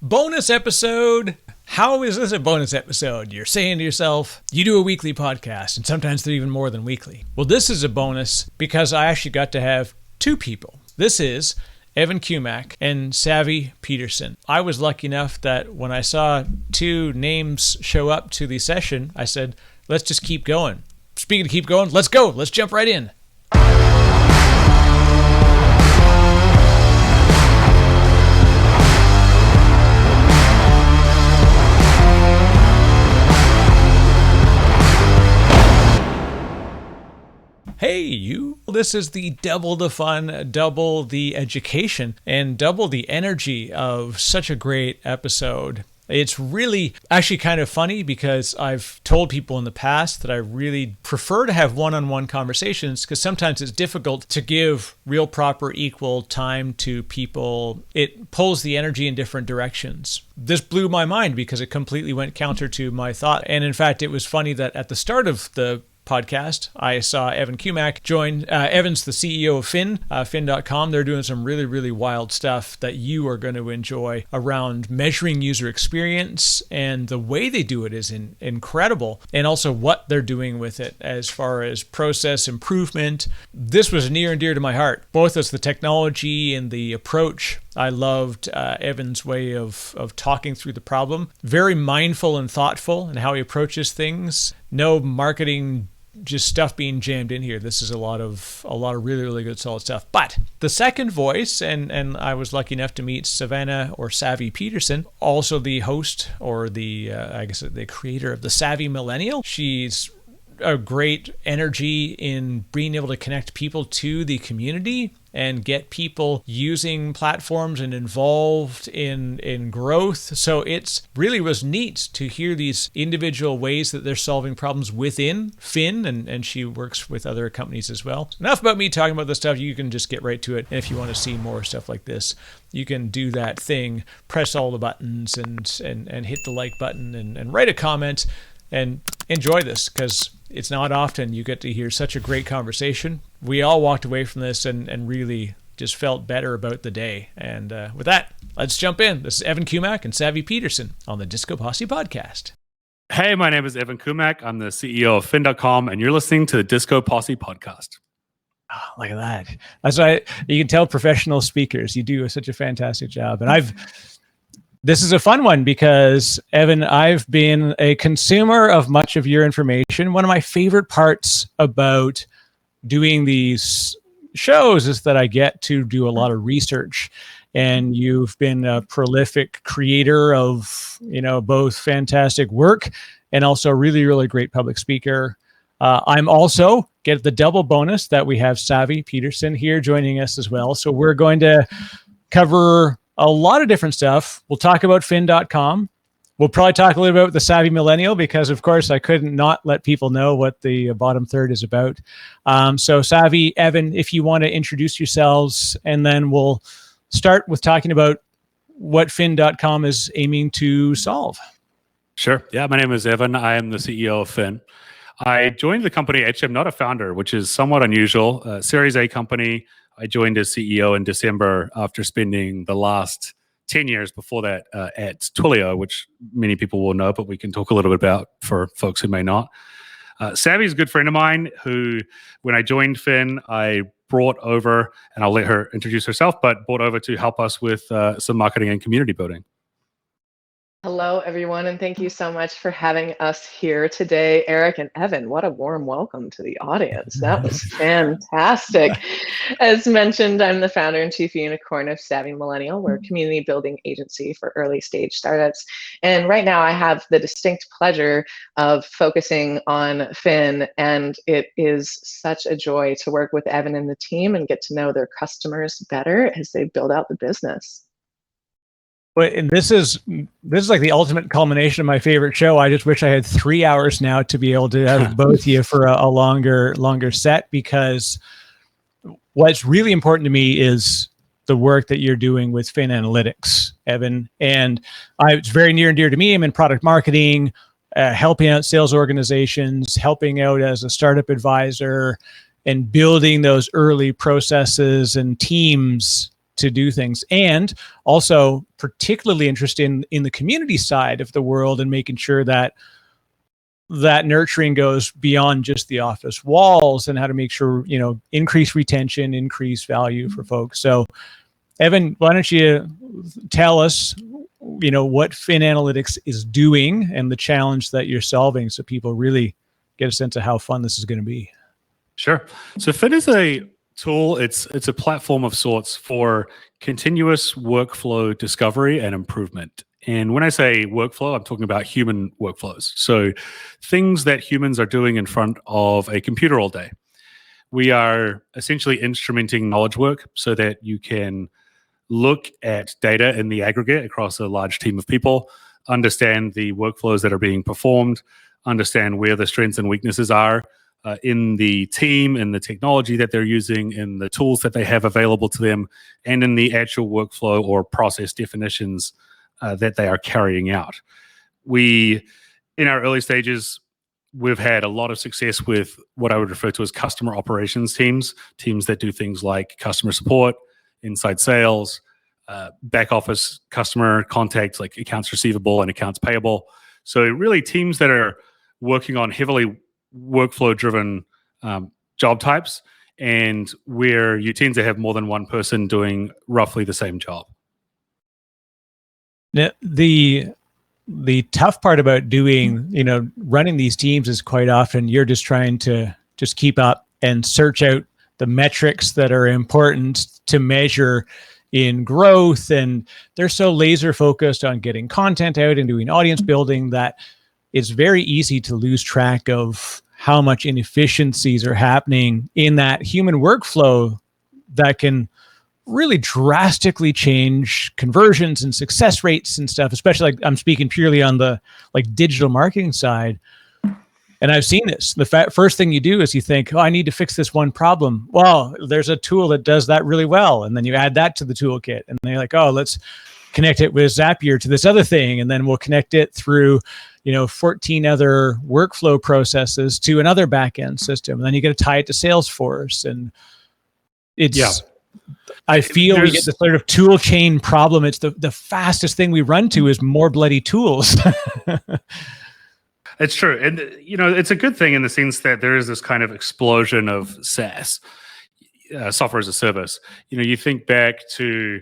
Bonus episode. How is this a bonus episode? You're saying to yourself, you do a weekly podcast, and sometimes they're even more than weekly. Well, this is a bonus because I actually got to have two people. This is Evan Cummack and Savvy Peterson. I was lucky enough that when I saw two names show up to the session, I said, let's just keep going. Speaking of keep going, let's go. Let's jump right in. Hey, you. This is the double the fun, double the education, and double the energy of such a great episode. It's really actually kind of funny because I've told people in the past that I really prefer to have one-on-one conversations because sometimes it's difficult to give real proper equal time to people. It pulls the energy in different directions. This blew my mind because it completely went counter to my thought. And in fact, it was funny that at the start of the podcast, I saw Evan Cummack join. Evan's the CEO of Fin, fin.com. They're doing some really, really wild stuff that you are going to enjoy around measuring user experience, and the way they do it is incredible, and also what they're doing with it as far as process improvement. This was near and dear to my heart, both as the technology and the approach. I loved Evan's way of talking through the problem. Very mindful and thoughtful in how he approaches things. No marketing just stuff being jammed in here. This is a lot of really, really good solid stuff. But the second voice, and I was lucky enough to meet Savannah or Savvy Peterson, also the host or the creator of the Savvy Millennial. She's a great energy in being able to connect people to the community and get people using platforms and involved in growth. So it's really was neat to hear these individual ways that they're solving problems within Fin, and she works with other companies as well. Enough about me talking about this stuff. You can just get right to it. And if you want to see more stuff like this, you can do that thing, press all the buttons and hit the like button and write a comment and enjoy this, because it's not often you get to hear such a great conversation. We all walked away from this and really just felt better about the day. And with that, let's jump in. This is Evan Cummack and Savvy Peterson on the DiscoPosse podcast. Hey, my name is Evan Cummack. I'm the CEO of fin.com, and you're listening to the DiscoPosse podcast. Oh, look at that. That's why you can tell professional speakers, you do such a fantastic job. And this is a fun one because, Evan, I've been a consumer of much of your information. One of my favorite parts about doing these shows is that I get to do a lot of research, and you've been a prolific creator of, both fantastic work and also a really, really great public speaker. I'm also get the double bonus that we have Savvy Peterson here joining us as well. So we're going to cover a lot of different stuff. We'll talk about fin.com. We'll probably talk a little bit about the Savvy Millennial because, of course, I couldn't not let people know what the bottom third is about. So Savvy, Evan, if you want to introduce yourselves, and then we'll start with talking about what fin.com is aiming to solve. Sure. Yeah, my name is Evan. I am the CEO of Fin. I joined the company, actually I'm not a founder, which is somewhat unusual. Series A company. I joined as CEO in December after spending the last 10 years before that at Twilio, which many people will know, but we can talk a little bit about for folks who may not. Savvy is a good friend of mine who, when I joined Fin, I brought over, and I'll let her introduce herself, but brought over to help us with some marketing and community building. Hello, everyone, and thank you so much for having us here today. Eric and Evan, what a warm welcome to the audience. That was fantastic. As mentioned, I'm the founder and chief unicorn of Savvy Millennial. We're a community building agency for early stage startups. And right now I have the distinct pleasure of focusing on Fin, and it is such a joy to work with Evan and the team and get to know their customers better as they build out the business. Well, and this is like the ultimate culmination of my favorite show. I just wish I had 3 hours now to be able to have both of you for a longer set, because what's really important to me is the work that you're doing with Fin Analytics, Evan. And it's very near and dear to me. I'm in product marketing, helping out sales organizations, helping out as a startup advisor, and building those early processes and teams to do things. And also particularly interested in the community side of the world and making sure that nurturing goes beyond just the office walls, and how to make sure, increase retention, increase value for folks. So Evan, why don't you tell us, what Fin Analytics is doing and the challenge that you're solving, so people really get a sense of how fun this is going to be. Sure. So Fin is a tool. It's a platform of sorts for continuous workflow discovery and improvement. And when I say workflow, I'm talking about human workflows. So things that humans are doing in front of a computer all day. We are essentially instrumenting knowledge work so that you can look at data in the aggregate across a large team of people, understand the workflows that are being performed, understand where the strengths and weaknesses are in the team, in the technology that they're using, in the tools that they have available to them, and in the actual workflow or process definitions that they are carrying out. In our early stages, we've had a lot of success with what I would refer to as customer operations teams that do things like customer support, inside sales, back office customer contact, like accounts receivable and accounts payable. So really teams that are working on heavily workflow-driven job types, and where you tend to have more than one person doing roughly the same job. Now, the tough part about running these teams is quite often you're just trying to just keep up and search out the metrics that are important to measure in growth. And they're so laser focused on getting content out and doing audience building that it's very easy to lose track of how much inefficiencies are happening in that human workflow that can really drastically change conversions and success rates and stuff, especially I'm speaking purely on the digital marketing side. And I've seen this. The first thing you do is you think, I need to fix this one problem. Well, there's a tool that does that really well. And then you add that to the toolkit. And then you're like, let's connect it with Zapier to this other thing. And then we'll connect it through, 14 other workflow processes to another backend system. And then you got to tie it to Salesforce. And I feel we get the sort of tool chain problem. It's the fastest thing we run to is more bloody tools. It's true. And, it's a good thing in the sense that there is this kind of explosion of SaaS, software as a service. You think back to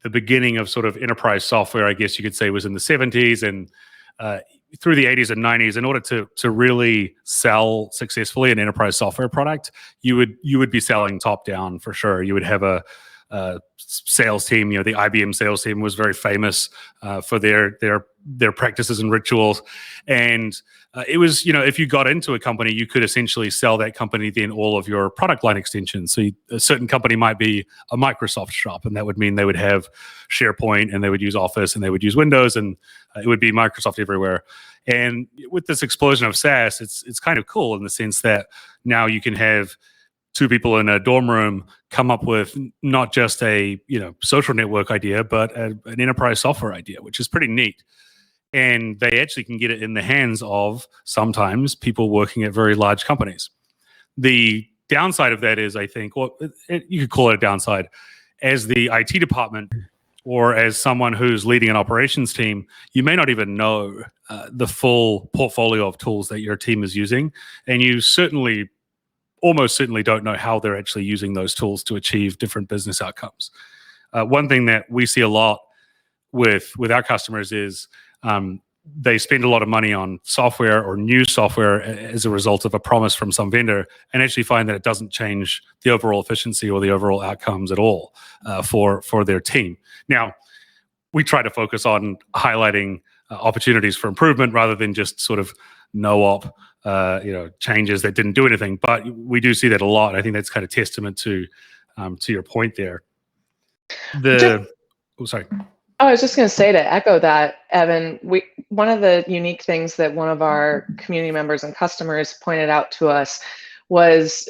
the beginning of sort of enterprise software, I guess you could say, was in the 70s and through the 80s and 90s. In order to really sell successfully an enterprise software product, you would be selling top down for sure. You would have a sales team. The IBM sales team was very famous for their practices and rituals. And it was, if you got into a company, you could essentially sell that company then all of your product line extensions. So a certain company might be a Microsoft shop, and that would mean they would have SharePoint and they would use Office and they would use Windows, and it would be Microsoft everywhere. And with this explosion of SaaS, it's kind of cool in the sense that now you can have two people in a dorm room come up with not just a social network idea, but an enterprise software idea, which is pretty neat. And they actually can get it in the hands of sometimes people working at very large companies. The downside of that is, I think, you could call it a downside. As the IT department or as someone who's leading an operations team, you may not even know the full portfolio of tools that your team is using. And you almost certainly don't know how they're actually using those tools to achieve different business outcomes. One thing that we see a lot with our customers is they spend a lot of money on software or new software as a result of a promise from some vendor, and actually find that it doesn't change the overall efficiency or the overall outcomes at all for their team. Now, we try to focus on highlighting opportunities for improvement rather than just sort of no-op changes that didn't do anything. But we do see that a lot. I think that's kind of testament to your point there. Sorry. I was just going to say, to echo that, Evan, one of the unique things that one of our community members and customers pointed out to us was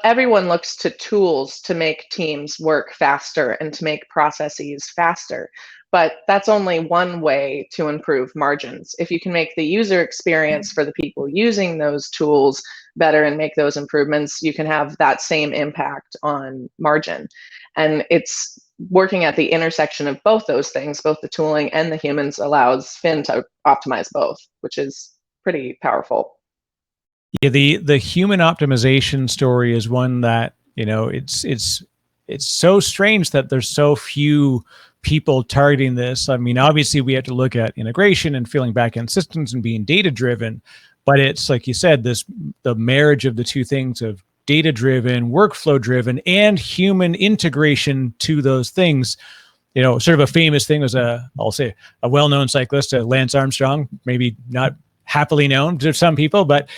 everyone looks to tools to make teams work faster and to make processes faster. But that's only one way to improve margins. If you can make the user experience for the people using those tools better and make those improvements, you can have that same impact on margin. And it's working at the intersection of both those things, both the tooling and the humans, allows Finn to optimize both, which is pretty powerful. Yeah, the human optimization story is one that, it's so strange that there's so few people targeting this. I mean, obviously we have to look at integration and filling backend systems and being data driven, but it's like you said, the marriage of the two things of data driven, workflow driven, and human integration to those things. Sort of a famous thing was I'll say a well-known cyclist, Lance Armstrong, maybe not happily known to some people, but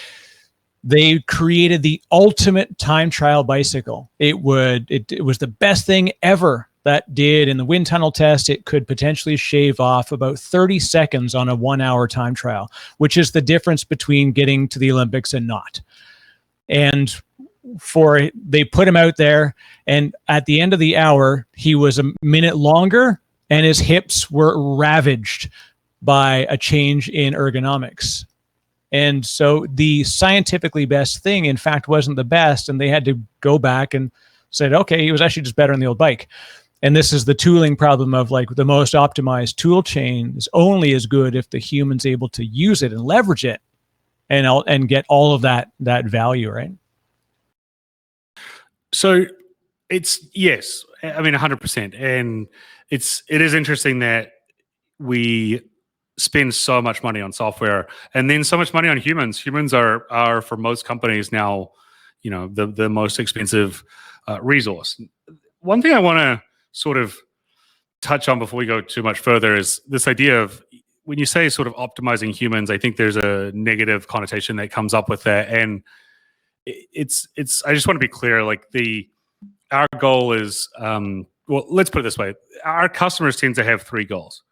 they created the ultimate time trial bicycle. It was the best thing ever that did in the wind tunnel test. It could potentially shave off about 30 seconds on a 1 hour time trial, which is the difference between getting to the Olympics and not. And they put him out there, and at the end of the hour, he was a minute longer and his hips were ravaged by a change in ergonomics. And so the scientifically best thing, in fact, wasn't the best. And they had to go back and said, okay, he was actually just better on the old bike. And this is the tooling problem of like the most optimized tool chain is only as good if the human's able to use it and leverage it and get all of that value, right? So yes, I mean, 100%. And it is interesting that we spend so much money on software and then so much money on humans. Humans are for most companies now, the most expensive resource. One thing I want to sort of touch on before we go too much further is this idea of when you say sort of optimizing humans, I think there's a negative connotation that comes up with that. And it's I just want to be clear, like our goal is, well, let's put it this way. Our customers tend to have three goals.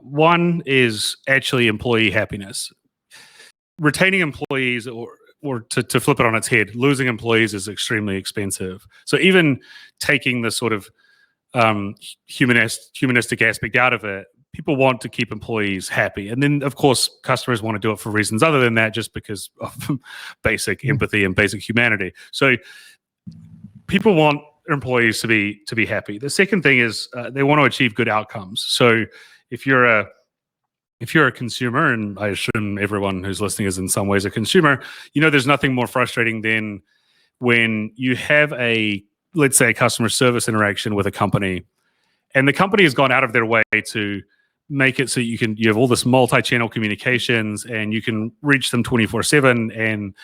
One is actually employee happiness. Retaining employees, or to flip it on its head, losing employees is extremely expensive. So even taking the sort of humanistic aspect out of it, people want to keep employees happy. And then, of course, customers want to do it for reasons other than that, just because of basic empathy and basic humanity. So people want employees to be happy. The second thing is they want to achieve good outcomes. So if you're a consumer, and I assume everyone who's listening is in some ways a consumer, there's nothing more frustrating than when you have let's say a customer service interaction with a company, and the company has gone out of their way to make it so you have all this multi-channel communications and you can reach them 24/7, and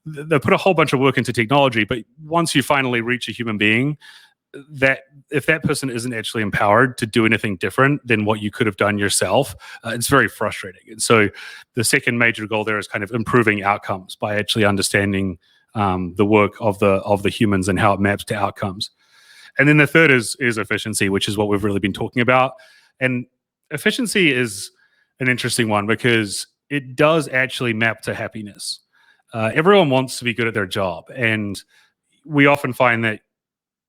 they put a whole bunch of work into technology. But once you finally reach a human being, that if that person isn't actually empowered to do anything different than what you could have done yourself, it's very frustrating. And so the second major goal there is kind of improving outcomes by actually understanding the work of the humans and how it maps to outcomes. And then the third is efficiency, which is what we've really been talking about. And efficiency is an interesting one because it does actually map to happiness. Everyone wants to be good at their job, and we often find that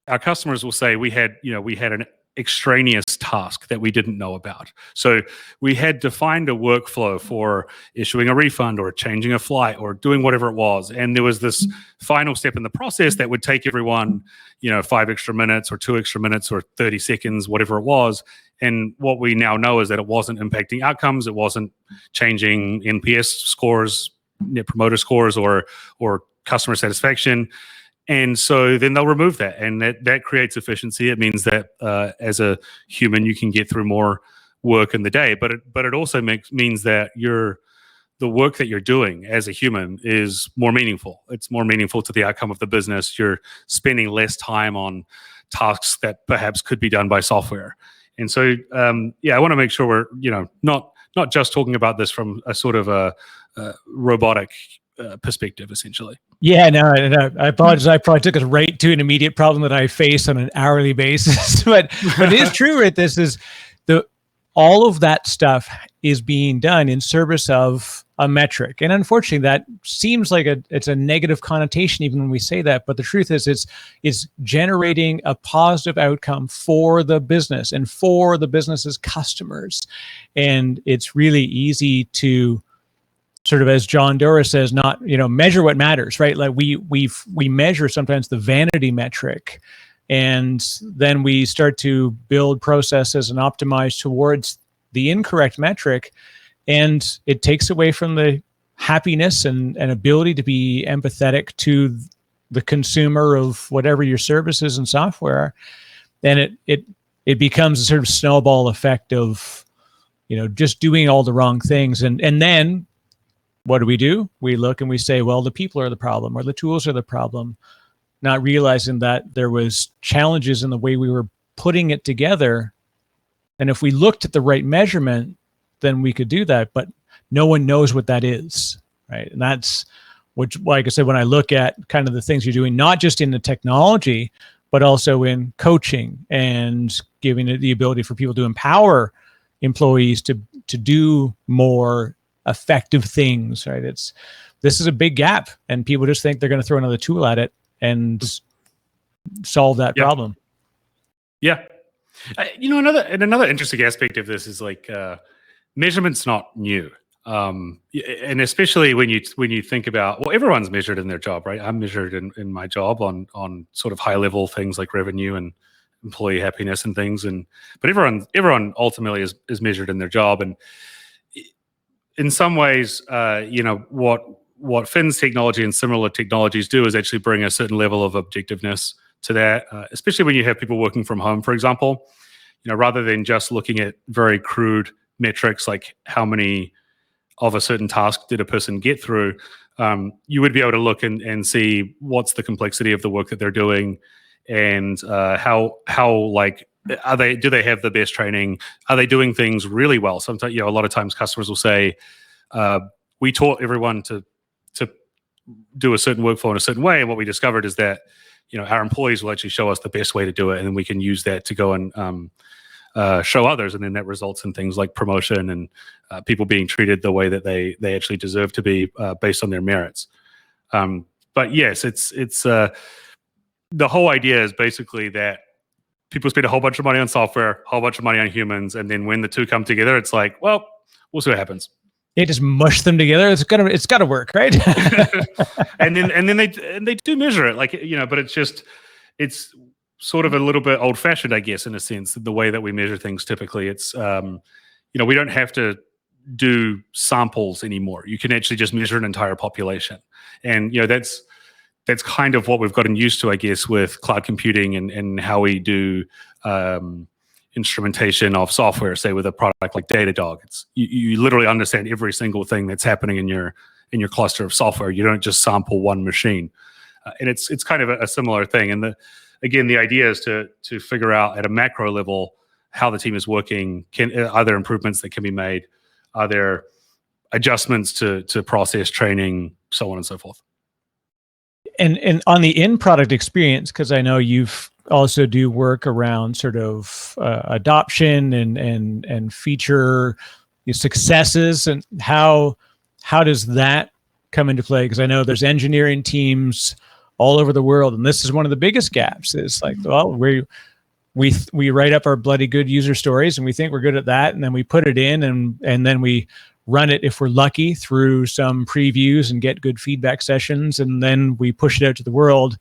our customers will say we had an extraneous task that we didn't know about. So we had to find a workflow for issuing a refund or changing a flight or doing whatever it was. And there was this final step in the process that would take everyone, 5 extra minutes or 2 extra minutes or 30 seconds, whatever it was. And what we now know is that it wasn't impacting outcomes. It wasn't changing NPS scores, net promoter scores, or customer satisfaction. And so then they'll remove that, and that creates efficiency. It means that as a human, you can get through more work in the day, but it also means that the work that you're doing as a human is more meaningful. It's more meaningful to the outcome of the business. You're spending less time on tasks that perhaps could be done by software. And so, I want to make sure we're not just talking about this from a sort of a robotic perspective, essentially. Yeah, no, I apologize. I probably took us right to an immediate problem that I face on an hourly basis. but it is true, right? This is all of that stuff is being done in service of a metric. And unfortunately, that seems like it's a negative connotation even when we say that. But the truth is it's generating a positive outcome for the business and for the business's customers. And it's really easy to sort of, as John Doerr says, not measure what matters, right? Like we measure sometimes the vanity metric And then we start to build processes and optimize towards the incorrect metric. And it takes away from the happiness and ability to be empathetic to the consumer of whatever your services and software are. And it becomes a sort of snowball effect of, just doing all the wrong things. And then what do? We look and we say, well, the people are the problem or the tools are the problem, not realizing that there was challenges in the way we were putting it together. And if we looked at the right measurement, then we could do that. But no one knows what that is, right? And that's, which, like I said, when I look at kind of the things you're doing, not just in the technology, but also in coaching and giving it the ability for people to empower employees to do more effective things, right? This is a big gap, and people just think they're going to throw another tool at it and solve that problem. Yeah. Another interesting aspect of this is like measurement's not new. And especially when you think about, well, everyone's measured in their job, right? I'm measured in my job on sort of high level things like revenue and employee happiness and things. But everyone ultimately is measured in their job. And in some ways, what Finn's technology and similar technologies do is actually bring a certain level of objectiveness to that, especially when you have people working from home, for example. Rather than just looking at very crude metrics like how many of a certain task did a person get through, you would be able to look and see what's the complexity of the work that they're doing, and how like do they have the best training? Are they doing things really well? Sometimes, a lot of times customers will say, we taught everyone to do a certain workflow in a certain way, and what we discovered is that our employees will actually show us the best way to do it, and then we can use that to go and show others, and then that results in things like promotion and people being treated the way that they actually deserve to be based on their merits. But yes, it's the whole idea is basically that people spend a whole bunch of money on software, a whole bunch of money on humans, and then when the two come together, it's like, well, we'll see what happens. They just mush them together. It's got to work, right? and then they do measure it, like but it's sort of a little bit old fashioned, I guess, in a sense, the way that we measure things. Typically, it's we don't have to do samples anymore. You can actually just measure an entire population, and that's kind of what we've gotten used to, I guess, with cloud computing and how we do instrumentation of software, say with a product like Datadog. It's you literally understand every single thing that's happening in your cluster of software. You don't just sample one machine, and it's kind of a similar thing. And the idea is to figure out at a macro level how the team is working. Are there improvements that can be made? Are there adjustments to process, training, so on and so forth? And on the in-product experience, because I know you've also do work around sort of adoption and feature successes, and how does that come into play? Because I know there's engineering teams all over the world, and this is one of the biggest gaps. Is like, well, we write up our bloody good user stories, and we think we're good at that, and then we put it in, and then we run it, if we're lucky, through some previews and get good feedback sessions, and then we push it out to the world.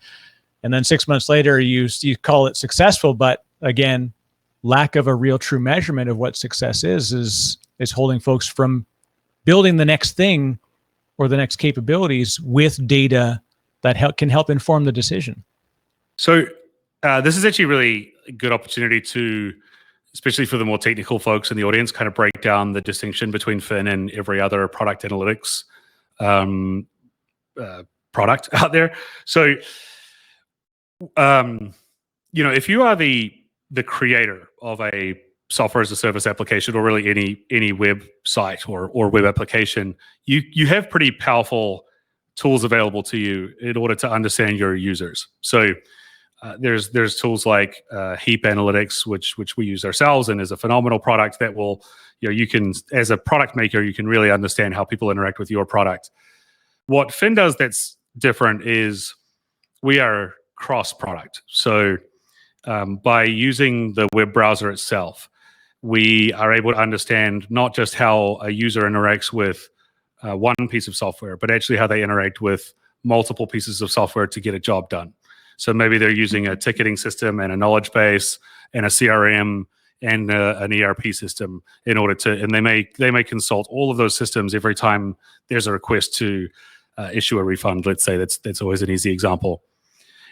And then 6 months later, you call it successful, but again, lack of a real true measurement of what success is holding folks from building the next thing or the next capabilities with data that can help inform the decision. So this is actually really a good opportunity to, especially for the more technical folks in the audience, kind of break down the distinction between Finn and every other product analytics product out there. So, if you are the creator of a software as a service application, or really any website or web application, you have pretty powerful tools available to you in order to understand your users. So there's tools like Heap Analytics, which we use ourselves, and is a phenomenal product that will, you can, as a product maker, you can really understand how people interact with your product. What Finn does that's different is we are cross-product. So by using the web browser itself, we are able to understand not just how a user interacts with one piece of software, but actually how they interact with multiple pieces of software to get a job done. So maybe they're using a ticketing system and a knowledge base and a CRM and an ERP system in order to, and they may consult all of those systems every time there's a request to issue a refund. Let's say that's always an easy example.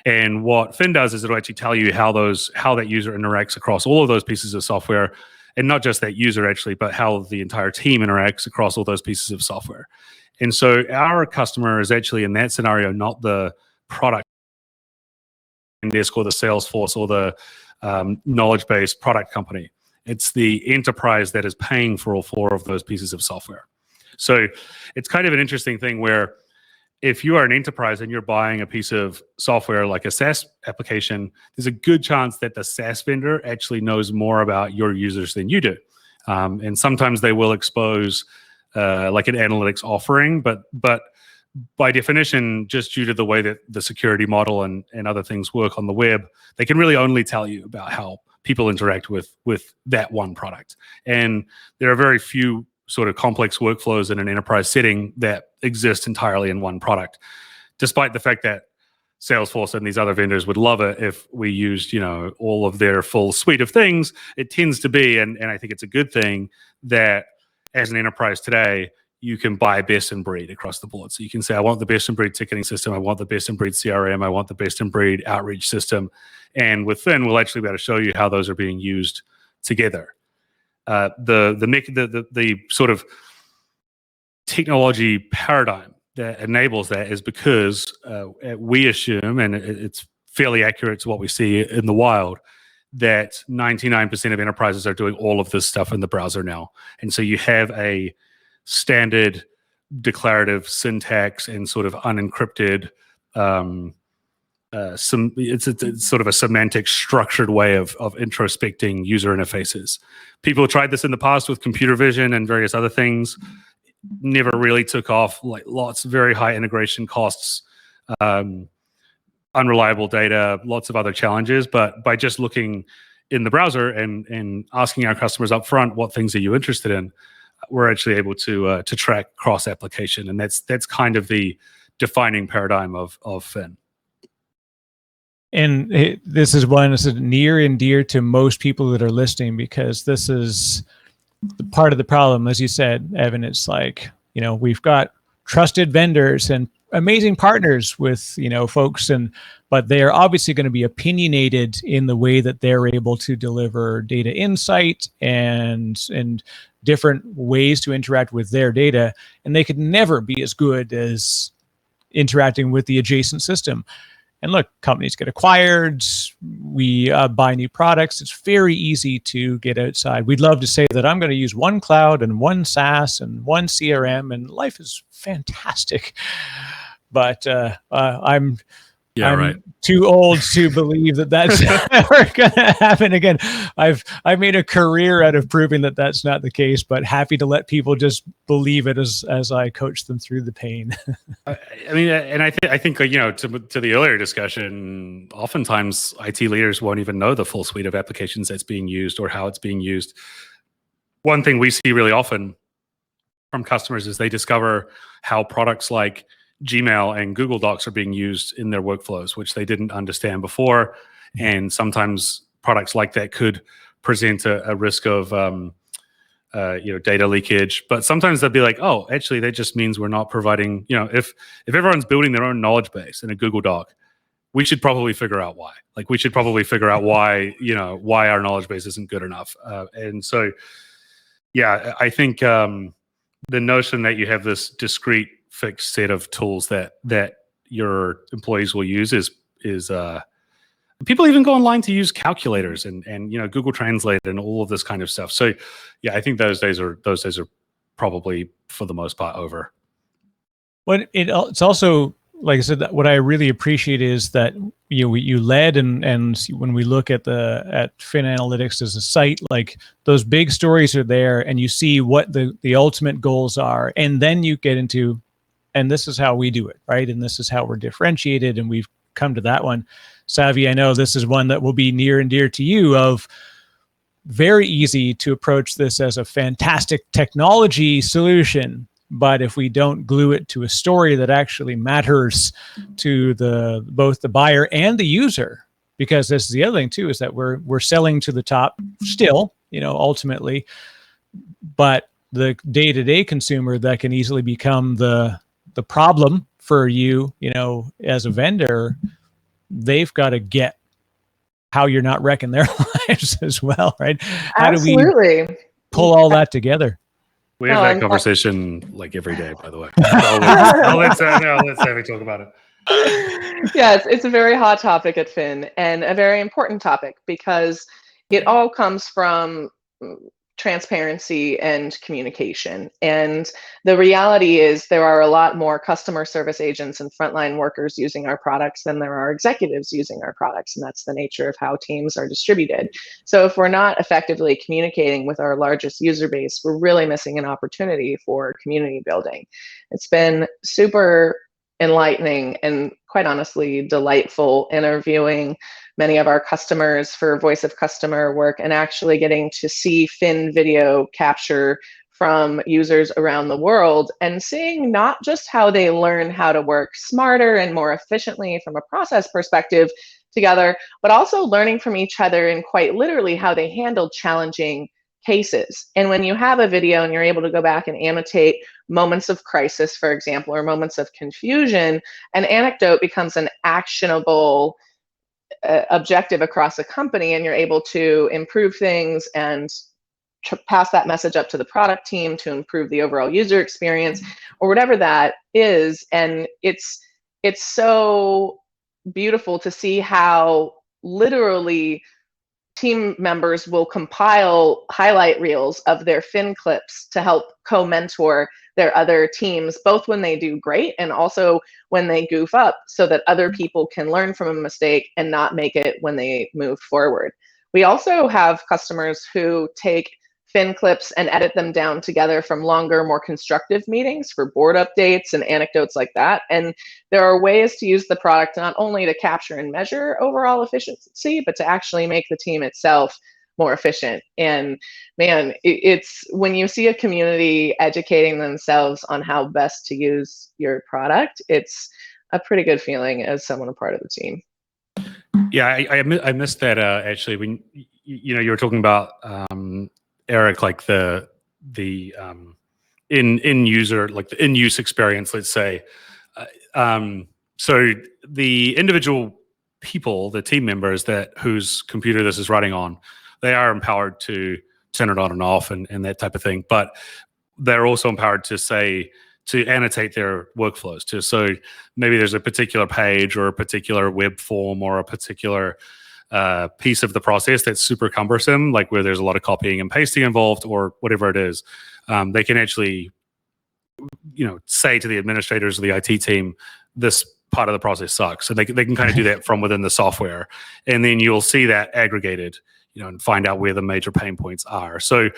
And what Fin does is it'll actually tell you how that user interacts across all of those pieces of software, and not just that user actually, but how the entire team interacts across all those pieces of software. And so our customer is actually in that scenario not the product desk or the Salesforce or the knowledge-based product company. It's the enterprise that is paying for all four of those pieces of software. So it's kind of an interesting thing where if you are an enterprise and you're buying a piece of software like a SaaS application, there's a good chance that the SaaS vendor actually knows more about your users than you do. And sometimes they will expose like an analytics offering, but by definition, just due to the way that the security model and other things work on the web, they can really only tell you about how people interact with that one product. And there are very few sort of complex workflows in an enterprise setting that exist entirely in one product, despite the fact that Salesforce and these other vendors would love it if we used, all of their full suite of things. It tends to be, and I think it's a good thing, that as an enterprise today, you can buy best in breed across the board. So you can say, I want the best in breed ticketing system, I want the best in breed CRM, I want the best in breed outreach system. And with Fin, we'll actually be able to show you how those are being used together. The sort of technology paradigm that enables that is because we assume, and it's fairly accurate to what we see in the wild, that 99% of enterprises are doing all of this stuff in the browser now. And so you have a standard declarative syntax and sort of unencrypted it's sort of a semantic structured way of introspecting user interfaces. People tried this in the past with computer vision and various other things, never really took off, like lots of very high integration costs, unreliable data, lots of other challenges. But by just looking in the browser and asking our customers up front, what things are you interested in, we're actually able to track cross application. And that's kind of the defining paradigm of Fin. And this is one that's near and dear to most people that are listening, because this is part of the problem. As you said, Evan, it's like, we've got trusted vendors and amazing partners with, folks, but they are obviously going to be opinionated in the way that they're able to deliver data insight and different ways to interact with their data. And they could never be as good as interacting with the adjacent system. And look, companies get acquired, we buy new products. It's very easy to get outside. We'd love to say that I'm going to use one cloud and one SaaS and one CRM, and life is fantastic. But I'm too old to believe that that's ever going to happen again. I've made a career out of proving that that's not the case, but happy to let people just believe it as I coach them through the pain. I mean, and I think to the earlier discussion, oftentimes IT leaders won't even know the full suite of applications that's being used or how it's being used. One thing we see really often from customers is they discover how products like Gmail and Google Docs are being used in their workflows, which they didn't understand before. And sometimes products like that could present a risk of data leakage. But sometimes they'll be like, oh, actually, that just means we're not providing, if everyone's building their own knowledge base in a Google Doc, we should probably figure out why. Like, we should probably figure out why our knowledge base isn't good enough. And so, yeah, I think the notion that you have this discrete fixed set of tools that your employees will use is people even go online to use calculators and Google Translate and all of this kind of stuff. So yeah, I think those days are probably for the most part over. But it's also, like I said, that what I really appreciate is that you led and when we look at Fin Analytics as a site, like those big stories are there and you see what the ultimate goals are, and then you get into, and this is how we do it, right? And this is how we're differentiated, and we've come to that one. Savvy, I know this is one that will be near and dear to you, of very easy to approach this as a fantastic technology solution, But if we don't glue it to a story that actually matters to both the buyer and the user, because this is the other thing too, is that we're selling to the top still, ultimately, but the day-to-day consumer that can easily become the problem for you, as a vendor, they've got to get how you're not wrecking their lives as well, right? How Absolutely. do we pull all that together? We have that conversation like every day, by the way. Let's Savvy talk about it. Yeah, it's a very hot topic at Finn, and a very important topic, because it all comes from transparency and communication. And the reality is there are a lot more customer service agents and frontline workers using our products than there are executives using our products. And that's the nature of how teams are distributed. So if we're not effectively communicating with our largest user base, we're really missing an opportunity for community building. It's been super enlightening and, quite honestly, delightful interviewing many of our customers for voice of customer work, and actually getting to see Finn video capture from users around the world, and seeing not just how they learn how to work smarter and more efficiently from a process perspective together, but also learning from each other and, quite literally, how they handled challenging cases. And when you have a video and you're able to go back and annotate moments of crisis, for example, or moments of confusion, an anecdote becomes an actionable objective across a company, and you're able to improve things and pass that message up to the product team to improve the overall user experience, or whatever that is. And it's so beautiful to see how literally team members will compile highlight reels of their Finn clips to help co-mentor their other teams, both when they do great and also when they goof up, so that other people can learn from a mistake and not make it when they move forward. We also have customers who take Finn clips and edit them down together from longer, more constructive meetings for board updates and anecdotes like that. And there are ways to use the product not only to capture and measure overall efficiency, but to actually make the team itself more efficient. And man, it's when you see a community educating themselves on how best to use your product, it's a pretty good feeling as someone a part of the team. Yeah, I missed that actually when you were talking about Eric, like the in user, like the in use experience, let's say. So the individual people, the team members whose computer this is running on, they are empowered to turn it on and off and that type of thing. But they're also empowered to annotate their workflows. So maybe there's a particular page or a particular web form or a particular piece of the process that's super cumbersome, like where there's a lot of copying and pasting involved or whatever it is. They can actually, say to the administrators or the IT team, this part of the process sucks. So they can kind of do that from within the software. And then you'll see that aggregated, and find out where the major pain points are. So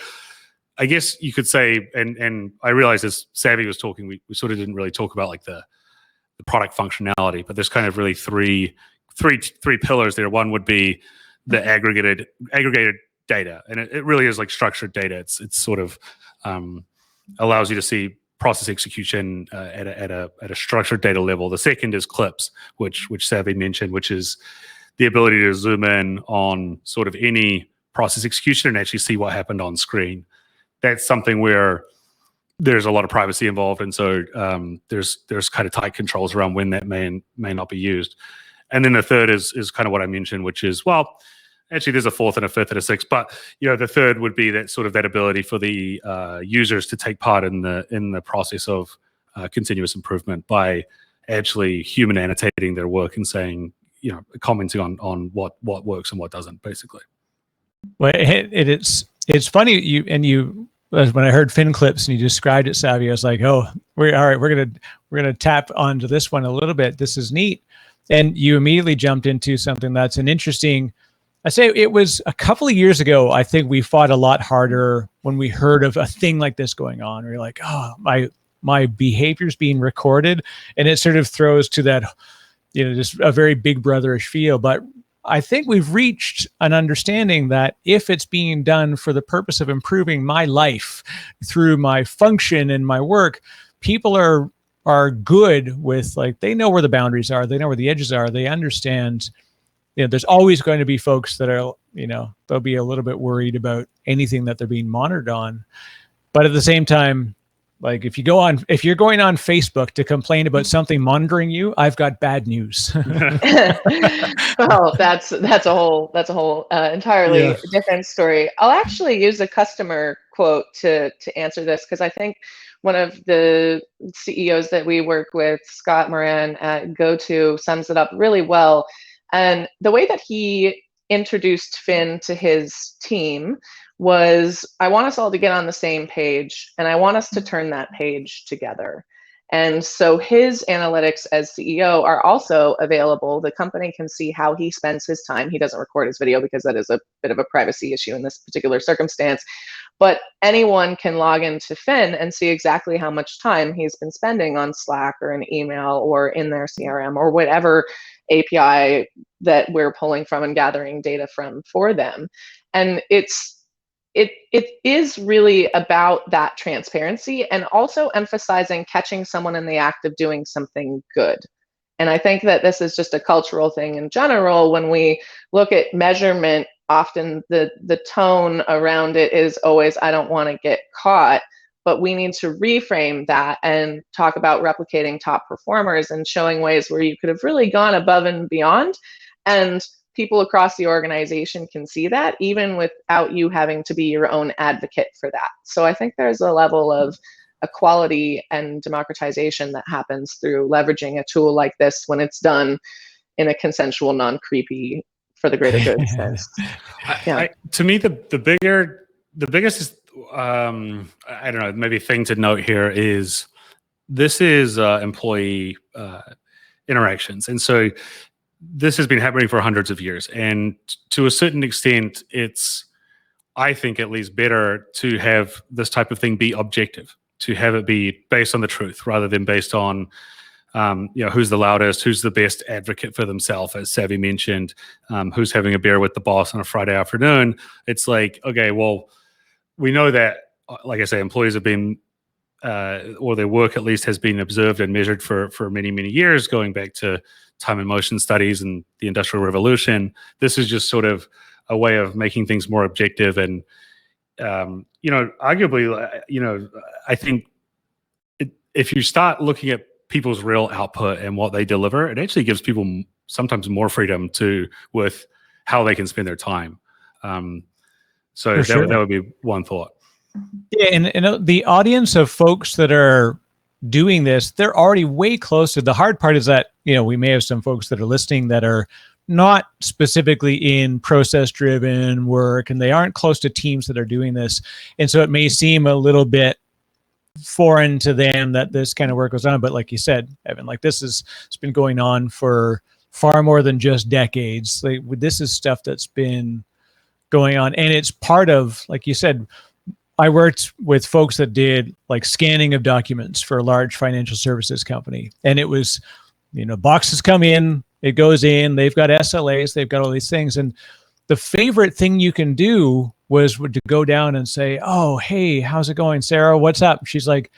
I guess you could say, and I realized as Savvy was talking, we sort of didn't really talk about like the product functionality, but there's kind of really three pillars there. One would be the aggregated data, and it really is like structured data. It's sort of allows you to see process execution at a structured data level. The second is clips, which Savvy mentioned, which is the ability to zoom in on sort of any process execution and actually see what happened on screen. That's something where there's a lot of privacy involved, and so there's kind of tight controls around when that may not be used. And then the third is kind of what I mentioned, which is, well, actually there's a fourth and a fifth and a sixth, but the third would be that sort of that ability for the users to take part in the process of continuous improvement by actually human annotating their work and saying, commenting on what works and what doesn't, basically. Well, it's funny when I heard Finn clips and you described it, Savvy, I was like, oh, we're gonna tap onto this one a little bit. This is neat. And you immediately jumped into something that's an interesting. I say it was a couple of years ago. I think we fought a lot harder when we heard of a thing like this going on. We're like, oh, my behavior's being recorded, and it sort of throws to that, just a very big brotherish feel. But I think we've reached an understanding that if it's being done for the purpose of improving my life through my function and my work, people are good with, like, they know where the boundaries are, they know where the edges are, they understand. There's always going to be folks that are, they'll be a little bit worried about anything that they're being monitored on. But at the same time, like, if you're going on Facebook to complain about something monitoring you, I've got bad news. Well, that's a whole entirely different story. I'll actually use a customer quote to answer this, because I think one of the CEOs that we work with, Scott Moran at GoTo, sums it up really well. And the way that he introduced Finn to his team was, I want us all to get on the same page, and I want us to turn that page together. And so his analytics as CEO are also available. The company can see how he spends his time. He doesn't record his video because that is a bit of a privacy issue in this particular circumstance. But anyone can log into Finn and see exactly how much time he's been spending on Slack or an email or in their CRM or whatever API that we're pulling from and gathering data from for them. And it is really about that transparency, and also emphasizing catching someone in the act of doing something good. And I think that this is just a cultural thing in general. When we look at measurement, often the tone around it is always, I don't want to get caught. But we need to reframe that and talk about replicating top performers and showing ways where you could have really gone above and beyond. And people across the organization can see that, even without you having to be your own advocate for that. So I think there's a level of equality and democratization that happens through leveraging a tool like this when it's done in a consensual, non-creepy, for the greater good sense. To me, the biggest I don't know, maybe thing to note here is this is employee interactions. And so this has been happening for hundreds of years. And to a certain extent, it's, I think, at least better to have this type of thing be objective, to have it be based on the truth rather than based on who's the loudest, who's the best advocate for themselves, as Savvy mentioned, who's having a beer with the boss on a Friday afternoon. It's like, okay, well, we know that, like I say, employees have been, or their work at least has been observed and measured for many, many years, going back to time and motion studies and the Industrial Revolution. This is just sort of a way of making things more objective. And, arguably, I think if you start looking at people's real output and what they deliver, it actually gives people sometimes more freedom with how they can spend their time. So that would be one thought. Yeah, and the audience of folks that are doing this, they're already way closer. The hard part is that, we may have some folks that are listening that are not specifically in process-driven work, and they aren't close to teams that are doing this. And so it may seem a little bit foreign to them that this kind of work goes on. But like you said, Evan, like it's been going on for far more than just decades. Like, this is stuff that's been going on. And it's part of, like you said, I worked with folks that did like scanning of documents for a large financial services company. And it was, boxes come in, it goes in, they've got SLAs, they've got all these things. And the favorite thing you can do was to go down and say, oh, hey, how's it going, Sarah? What's up? She's like,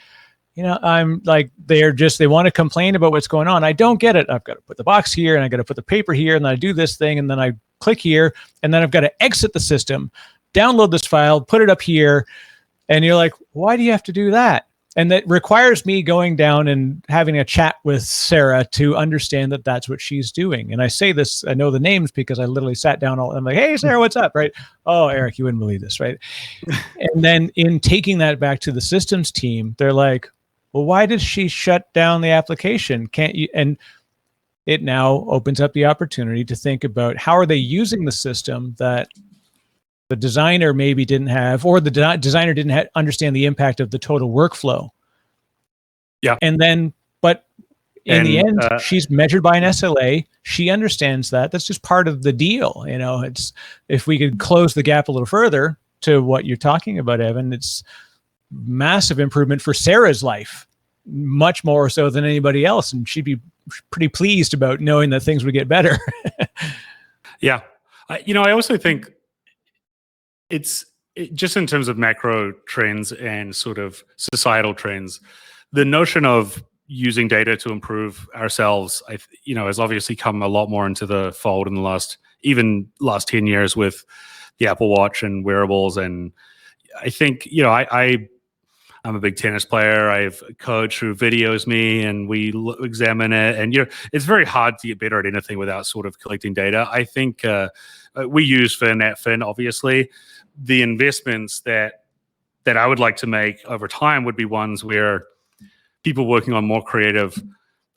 I'm like, they want to complain about what's going on. I don't get it. I've got to put the box here and I got to put the paper here and then I do this thing and then I click here and then I've got to exit the system, download this file, put it up here. And you're like, why do you have to do that? And that requires me going down and having a chat with Sarah to understand that that's what she's doing. And I say this, I know the names because I literally sat down. I'm like, hey, Sarah, what's up? Right? Oh, Eric, you wouldn't believe this, right? And then in taking that back to the systems team, they're like, well, why did she shut down the application? Can't you? And it now opens up the opportunity to think about how are they using the system that the designer maybe didn't have, or the designer didn't understand the impact of the total workflow. Yeah. And then, but in the end, she's measured by an SLA. She understands that. That's just part of the deal. It's, if we could close the gap a little further to what you're talking about, Evan, it's massive improvement for Sarah's life, much more so than anybody else. And she'd be pretty pleased about knowing that things would get better. Yeah. I also think just in terms of macro trends and sort of societal trends, the notion of using data to improve ourselves, has obviously come a lot more into the fold in the last 10 years with the Apple Watch and wearables. And I think, I'm a big tennis player. I've a coach who videos me and we examine it. And it's very hard to get better at anything without sort of collecting data. I think we use Fin at Fin, obviously. The investments that I would like to make over time would be ones where people working on more creative,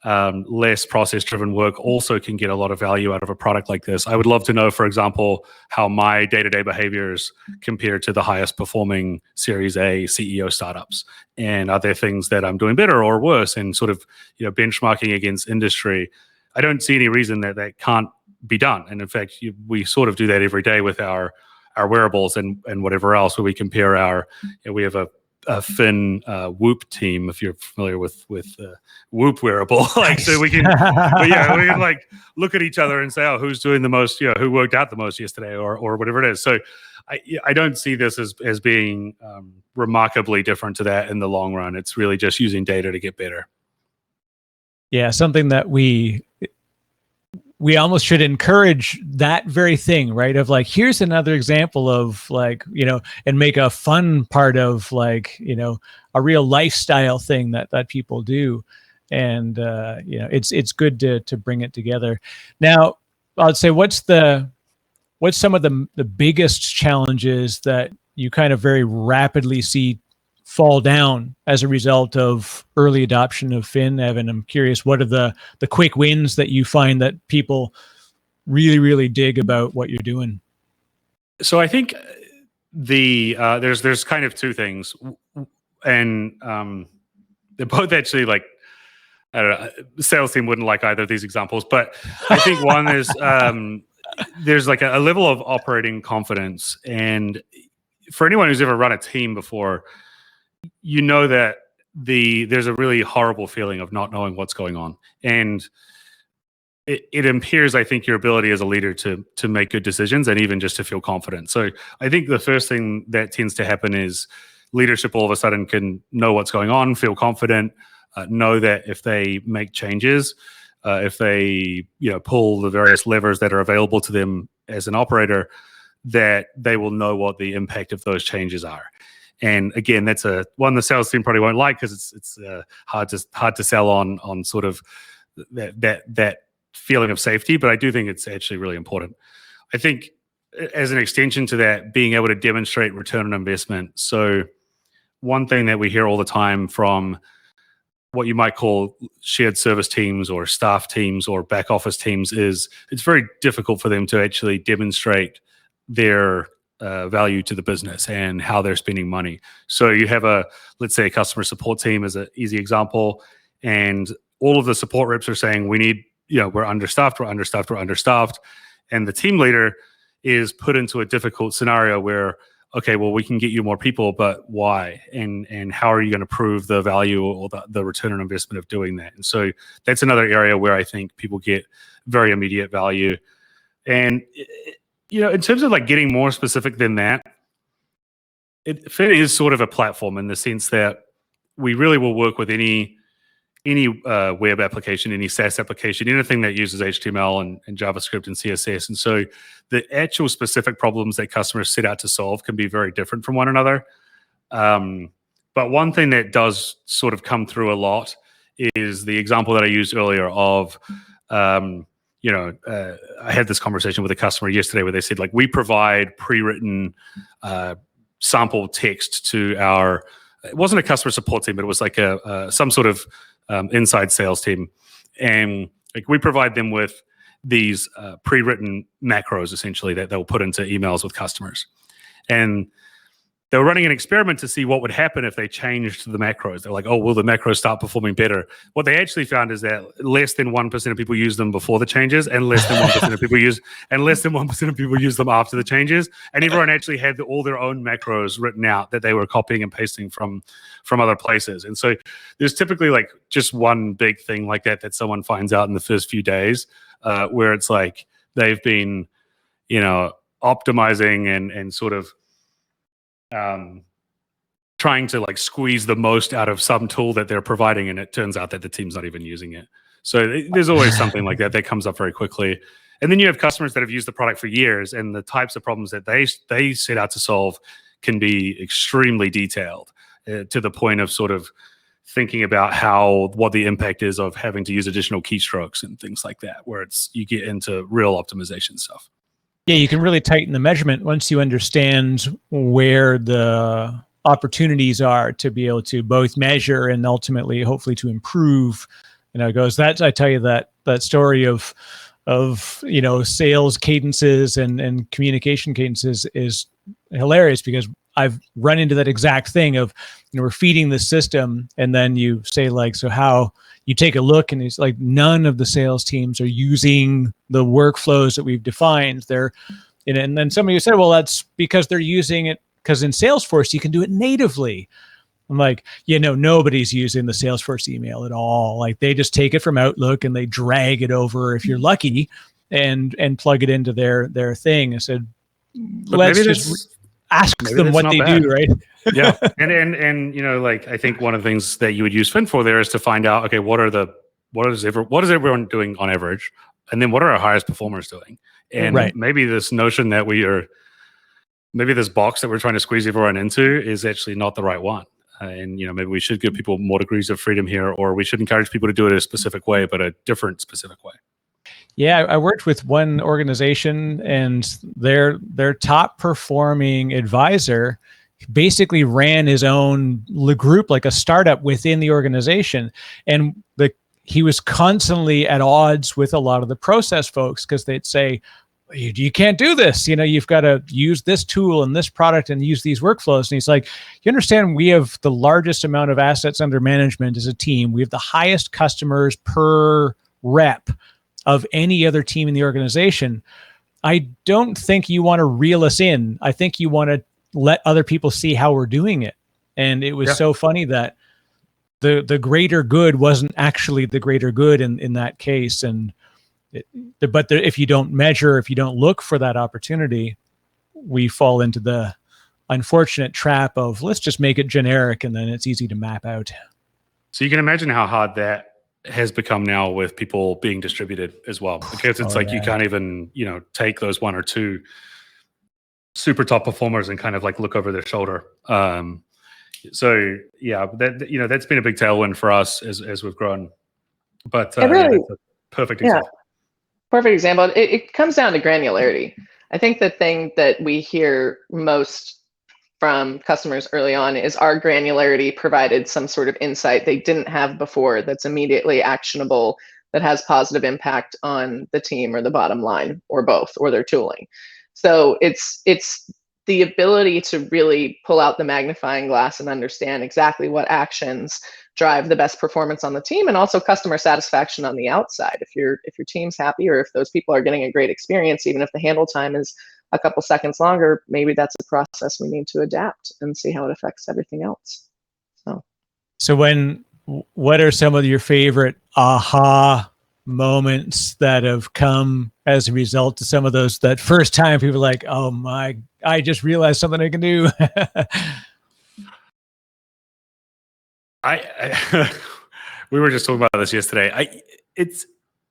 less process-driven work also can get a lot of value out of a product like this. I would love to know, for example, how my day-to-day behaviors compare to the highest performing Series A CEO startups. And are there things that I'm doing better or worse? And sort of, benchmarking against industry. I don't see any reason that can't be done. And in fact, we sort of do that every day with our wearables and whatever else, where we compare we have a Fin Whoop team, if you're familiar with Whoop wearable, so we can like look at each other and say, oh, who's doing the most, who worked out the most yesterday, or whatever it is. So I don't see this as being remarkably different to that in the long run. It's really just using data to get better. Yeah, something that we almost should encourage that very thing, right? Of like, here's another example of like, and make a fun part of like, a real lifestyle thing that people do. And, it's good to bring it together. Now, I'd say what's some of the biggest challenges that you kind of very rapidly see fall down as a result of early adoption of Fin, Evan? I'm curious, what are the quick wins that you find that people really, really dig about what you're doing? So I think there's kind of two things, and they're both actually like, I don't know, the sales team wouldn't like either of these examples, but I think one is there's like a level of operating confidence, and for anyone who's ever run a team before, that there's a really horrible feeling of not knowing what's going on, and it impairs, I think, your ability as a leader to make good decisions and even just to feel confident. So I think the first thing that tends to happen is leadership all of a sudden can know what's going on, feel confident, know that if they make changes, if they pull the various levers that are available to them as an operator, that they will know what the impact of those changes are. And again, that's one the sales team probably won't like, because it's hard to sell on sort of that feeling of safety. But I do think it's actually really important. I think as an extension to that, being able to demonstrate return on investment. So one thing that we hear all the time from what you might call shared service teams or staff teams or back office teams is it's very difficult for them to actually demonstrate their value to the business and how they're spending money. So you have let's say a customer support team as an easy example, and all of the support reps are saying, we're understaffed, and the team leader is put into a difficult scenario where, okay, well, we can get you more people, but why? And how are you going to prove the value or the return on investment of doing that? And so that's another area where I think people get very immediate value. And in terms of like getting more specific than that, Fin is sort of a platform in the sense that we really will work with any web application, any SaaS application, anything that uses HTML and JavaScript and CSS. And so the actual specific problems that customers set out to solve can be very different from one another. But one thing that does sort of come through a lot is the example that I used earlier of, I had this conversation with a customer yesterday where they said, like, we provide pre-written sample text to it wasn't a customer support team, but it was like some sort of inside sales team. And like we provide them with these pre-written macros, essentially, that they'll put into emails with customers. And they were running an experiment to see what would happen if they changed the macros. They're like, oh, will the macros start performing better? What they actually found is that less than 1% of people use them before the changes, and less than 1% of people use them after the changes. And everyone actually had all their own macros written out that they were copying and pasting from other places. And so there's typically like just one big thing like that someone finds out in the first few days, where it's like they've been, 1% of people use them, and less than 1% of people use them after the changes. And everyone actually had all their own macros written out that they were copying and pasting from other places. And so there's typically like just one big thing like that someone finds out in the first few days, where it's like they've been optimizing and sort of trying to like squeeze the most out of some tool that they're providing, and it turns out that the team's not even using it. So there's always something like that comes up very quickly. And then you have customers that have used the product for years, and the types of problems that they set out to solve can be extremely detailed, to the point of sort of thinking about what the impact is of having to use additional keystrokes and things like that, where you get into real optimization stuff. Yeah, you can really tighten the measurement once you understand where the opportunities are to be able to both measure and ultimately, hopefully, to improve. It goes that I tell you that story of sales cadences and communication cadences is hilarious, because I've run into that exact thing of, we're feeding the system, and then you say like, so how you take a look, and it's like none of the sales teams are using the workflows that we've defined. And then somebody said, well, that's because they're using it, because in Salesforce you can do it natively. I'm like, nobody's using the Salesforce email at all. Like, they just take it from Outlook and they drag it over, if you're lucky, and plug it into their thing. I said, let's just ask them what they do, right? Yeah. And like, I think one of the things that you would use Fin for there is to find out, okay, what is everyone doing on average? And then what are our highest performers doing? And maybe this notion that maybe this box that we're trying to squeeze everyone into is actually not the right one. And maybe we should give people more degrees of freedom here, or we should encourage people to do it a specific way, but a different specific way. Yeah, I worked with one organization, and their top performing advisor basically ran his own group, like a startup within the organization. And he was constantly at odds with a lot of the process folks, because they'd say, you can't do this. You've got to use this tool and this product and use these workflows. And he's like, you understand, we have the largest amount of assets under management as a team. We have the highest customers per rep of any other team in the organization. I don't think you want to reel us in. I think you want to let other people see how we're doing it. And it was so funny that the greater good wasn't actually the greater good in that case. And if you don't measure, if you don't look for that opportunity, we fall into the unfortunate trap of, let's just make it generic, and then it's easy to map out. So you can imagine how hard that has become now with people being distributed as well, because it's you can't even take those one or two super top performers and kind of like look over their shoulder. So yeah, that's been a big tailwind for us as we've grown. But that's a perfect example. Perfect example. It comes down to granularity. I think the thing that we hear most from customers early on is our granularity provided some sort of insight they didn't have before, that's immediately actionable, that has positive impact on the team or the bottom line, or both, or their tooling. So it's the ability to really pull out the magnifying glass and understand exactly what actions drive the best performance on the team, and also customer satisfaction on the outside. If your team's happy, or if those people are getting a great experience, even if the handle time is a couple seconds longer, maybe that's a process we need to adapt and see how it affects everything else. So what are some of your favorite aha moments that have come as a result of some of those, that first time people are like, oh my, I just realized something I can do? We were just talking about this yesterday.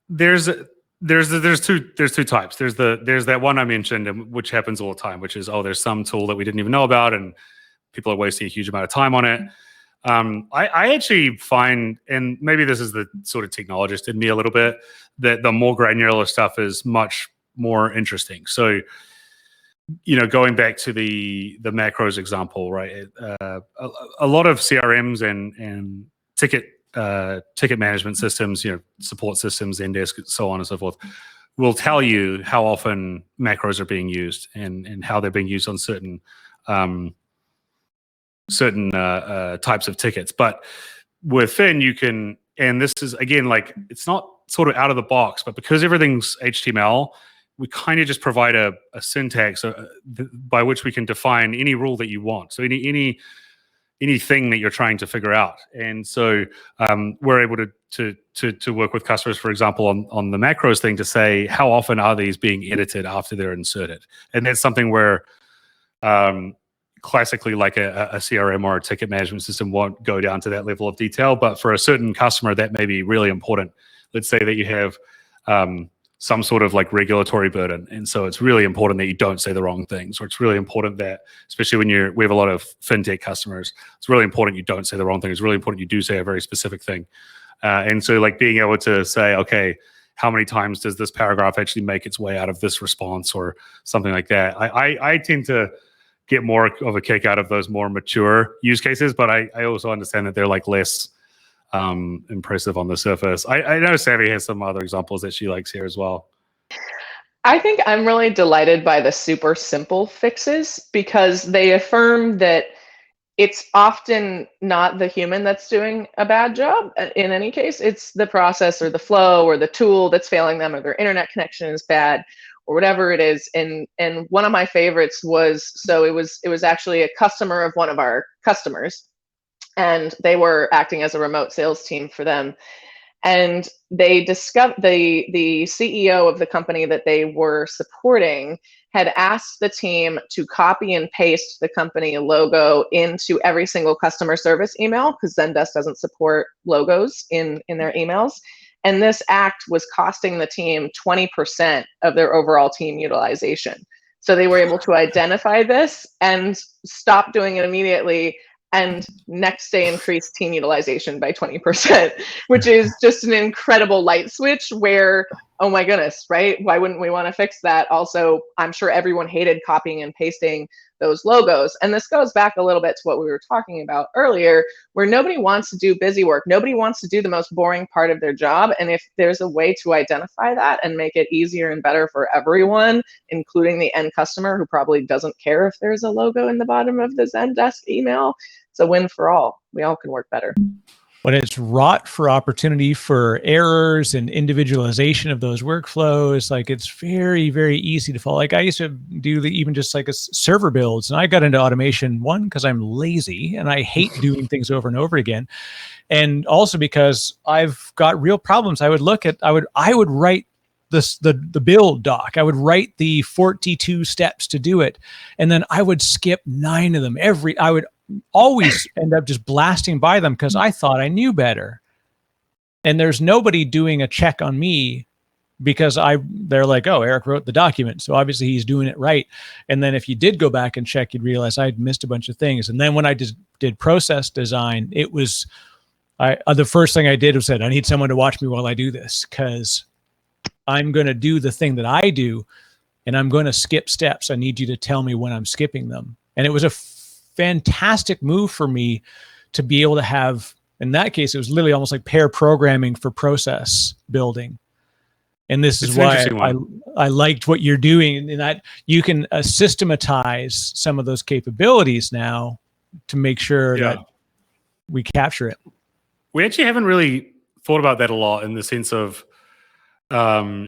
There's two types. There's that one I mentioned, which happens all the time, which is, there's some tool that we didn't even know about, and people are wasting a huge amount of time on it. I actually find, and maybe this is the sort of technologist in me a little bit, that the more granular stuff is much more interesting. So, going back to the macros example, right? A lot of CRMs and ticket management systems, support systems, Zendesk, so on and so forth, will tell you how often macros are being used and how they're being used on certain types of tickets. But with Fin, you can, and this is again, like, it's not sort of out of the box, but because everything's HTML, we kind of just provide a syntax by which we can define any rule that you want. So any anything that you're trying to figure out. And so we're able to work with customers, for example, on the macros thing to say, how often are these being edited after they're inserted? And that's something where classically like a CRM or a ticket management system won't go down to that level of detail. But for a certain customer, that may be really important. Let's say that you have some sort of like regulatory burden. And so it's really important that you don't say the wrong things, or it's really important that, especially when we have a lot of fintech customers, it's really important you don't say the wrong thing. It's really important you do say a very specific thing. And so like being able to say, okay, how many times does this paragraph actually make its way out of this response or something like that? I tend to get more of a kick out of those more mature use cases, but I also understand that they're like less impressive on the surface. I know Savvy has some other examples that she likes here as well. I think I'm really delighted by the super simple fixes because they affirm that it's often not the human that's doing a bad job. In any case, it's the process or the flow or the tool that's failing them, or their internet connection is bad, or whatever it is. And one of my favorites was, so it was actually a customer of one of our customers, and they were acting as a remote sales team for them. And they discovered the CEO of the company that they were supporting had asked the team to copy and paste the company logo into every single customer service email, because Zendesk doesn't support logos in their emails. And this act was costing the team 20% of their overall team utilization. So they were able to identify this and stop doing it immediately, and next day increase team utilization by 20%, which is just an incredible light switch where, oh my goodness, right? Why wouldn't we want to fix that? Also, I'm sure everyone hated copying and pasting those logos. And this goes back a little bit to what we were talking about earlier, where nobody wants to do busy work. Nobody wants to do the most boring part of their job. And if there's a way to identify that and make it easier and better for everyone, including the end customer who probably doesn't care if there's a logo in the bottom of the Zendesk email, it's a win for all. We all can work better. When it's wrought for opportunity for errors and individualization of those workflows, like it's very, very easy to follow. Like I used to do even just like a server builds, and I got into automation, one, because I'm lazy and I hate doing things over and over again. And also because I've got real problems. I would write the build doc. I would write the 42 steps to do it. And then I would skip 9 of them. I would always end up just blasting by them because I thought I knew better. And there's nobody doing a check on me because they're like, oh, Eric wrote the document, so obviously he's doing it right. And then if you did go back and check, you'd realize I'd missed a bunch of things. And then when I did process design, it was the first thing I did was said, I need someone to watch me while I do this, because I'm going to do the thing that I do and I'm going to skip steps. I need you to tell me when I'm skipping them. And it was a fantastic move for me to be able to have, in that case, it was literally almost like pair programming for process building. And this is why I liked what you're doing, and that you can systematize some of those capabilities now to make sure that we capture it. We actually haven't really thought about that a lot, in the sense of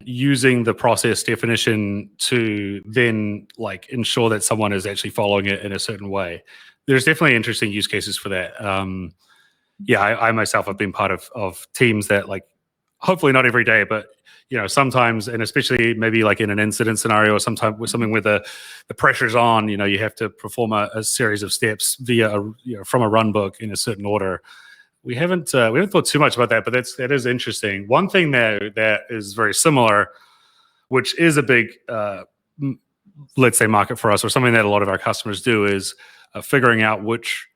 using the process definition to then like ensure that someone is actually following it in a certain way. There's definitely interesting use cases for that. I myself have been part of teams that, like, hopefully not every day, but sometimes, and especially maybe like in an incident scenario or sometimes with something where the pressure's on, you have to perform a series of steps via from a run book in a certain order. We haven't thought too much about that, but that is interesting. One thing that is very similar, which is a big, let's say, market for us, or something that a lot of our customers do, is figuring out which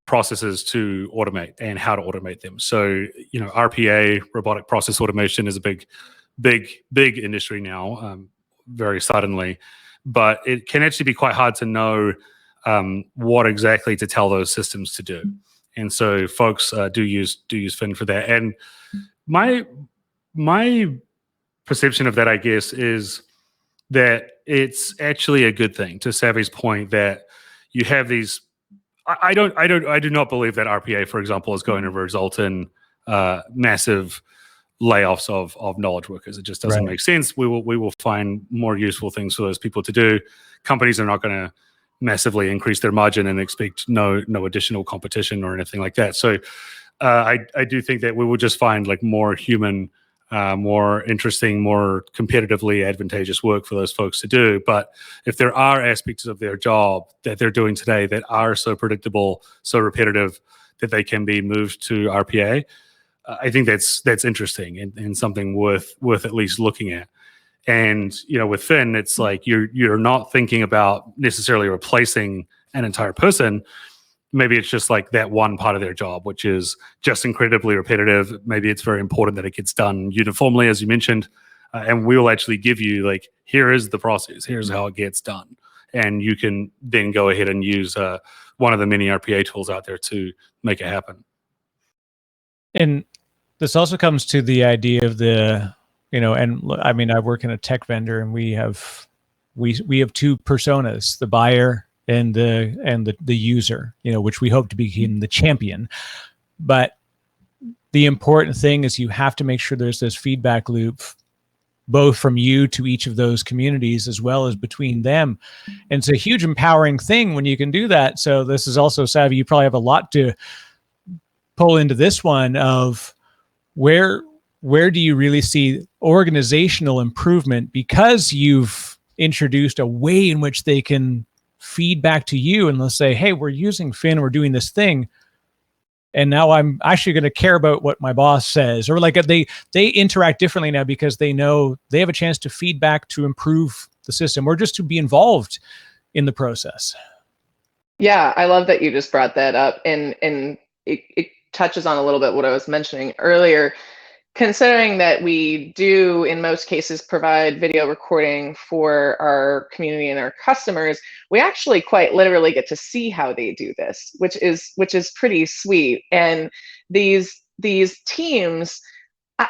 processes to automate and how to automate them. So, RPA, robotic process automation, is a big industry now, very suddenly, but it can actually be quite hard to know what exactly to tell those systems to do. And so folks do use Fin for that. And my perception of that, I guess, is that it's actually a good thing, to Savvy's point, that you have these. I do not believe that RPA, for example, is going to result in massive layoffs of knowledge workers. It just doesn't make sense. We will find more useful things for those people to do. Companies are not going to massively increase their margin and expect no additional competition or anything like that. So I do think that we will just find like more human, more interesting, more competitively advantageous work for those folks to do. But if there are aspects of their job that they're doing today that are so predictable, so repetitive that they can be moved to RPA, I think that's interesting and something worth at least looking at. And with Fin, it's like you're not thinking about necessarily replacing an entire person. Maybe it's just like that one part of their job, which is just incredibly repetitive. Maybe it's very important that it gets done uniformly, as you mentioned. And we will actually give you like, here is the process. Here's how it gets done. And you can then go ahead and use one of the many RPA tools out there to make it happen. And this also comes to the idea of the, and I mean, I work in a tech vendor, and we have two personas: the buyer and the user, which we hope to become the champion. But the important thing is you have to make sure there's this feedback loop, both from you to each of those communities as well as between them. And it's a huge empowering thing when you can do that. So this is also, Savvy, you probably have a lot to pull into this one of where do you really see organizational improvement because you've introduced a way in which they can feed back to you and they'll say, hey, we're using Fin, we're doing this thing, and now I'm actually going to care about what my boss says, or like they interact differently now because they know they have a chance to feedback to improve the system or just to be involved in the process. Yeah, I love that you just brought that up, and it touches on a little bit what I was mentioning earlier. Considering that we do, in most cases, provide video recording for our community and our customers, we actually quite literally get to see how they do this, which is pretty sweet. And these teams,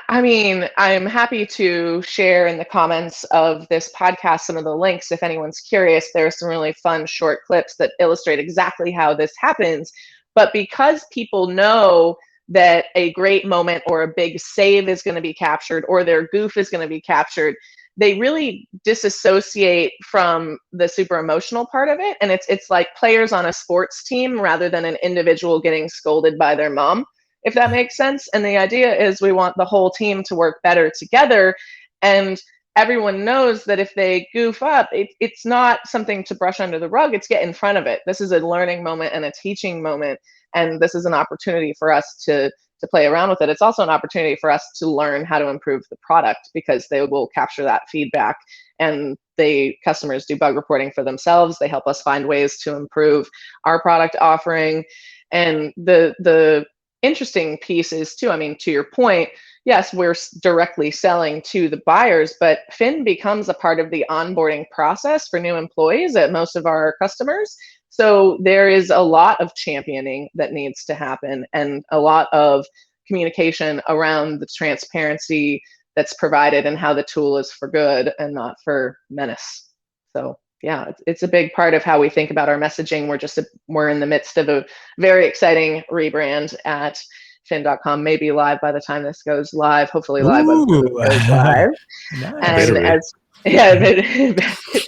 I mean, I'm happy to share in the comments of this podcast some of the links if anyone's curious. There are some really fun short clips that illustrate exactly how this happens. But because people know that a great moment or a big save is going to be captured or their goof is going to be captured, they really disassociate from the super emotional part of it. And it's like players on a sports team rather than an individual getting scolded by their mom, if that makes sense. And the idea is we want the whole team to work better together. And everyone knows that if they goof up, it's not something to brush under the rug, it's get in front of it. This is a learning moment and a teaching moment. And this is an opportunity for us to play around with it. It's also an opportunity for us to learn how to improve the product because they will capture that feedback, and customers do bug reporting for themselves. They help us find ways to improve our product offering. And the interesting piece is too, I mean, to your point, yes, we're directly selling to the buyers, but Fin becomes a part of the onboarding process for new employees at most of our customers. So there is a lot of championing that needs to happen and a lot of communication around the transparency that's provided and how the tool is for good and not for menace. So yeah, it's a big part of how we think about our messaging. We're in the midst of a very exciting rebrand at fin.com, maybe live by the time this goes live, hopefully live by the time this goes live. Nice. And as yeah, it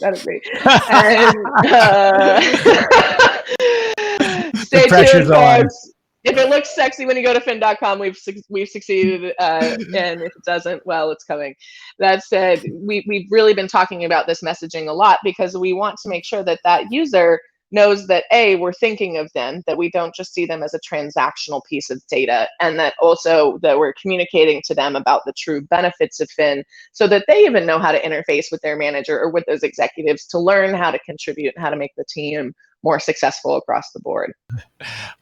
better be. And stay tuned, folks. If it looks sexy when you go to fin.com, we've succeeded. And if it doesn't, well, it's coming. That said, we've really been talking about this messaging a lot because we want to make sure that user knows that we're thinking of them, that we don't just see them as a transactional piece of data, and that also that we're communicating to them about the true benefits of Fin so that they even know how to interface with their manager or with those executives to learn how to contribute and how to make the team more successful across the board.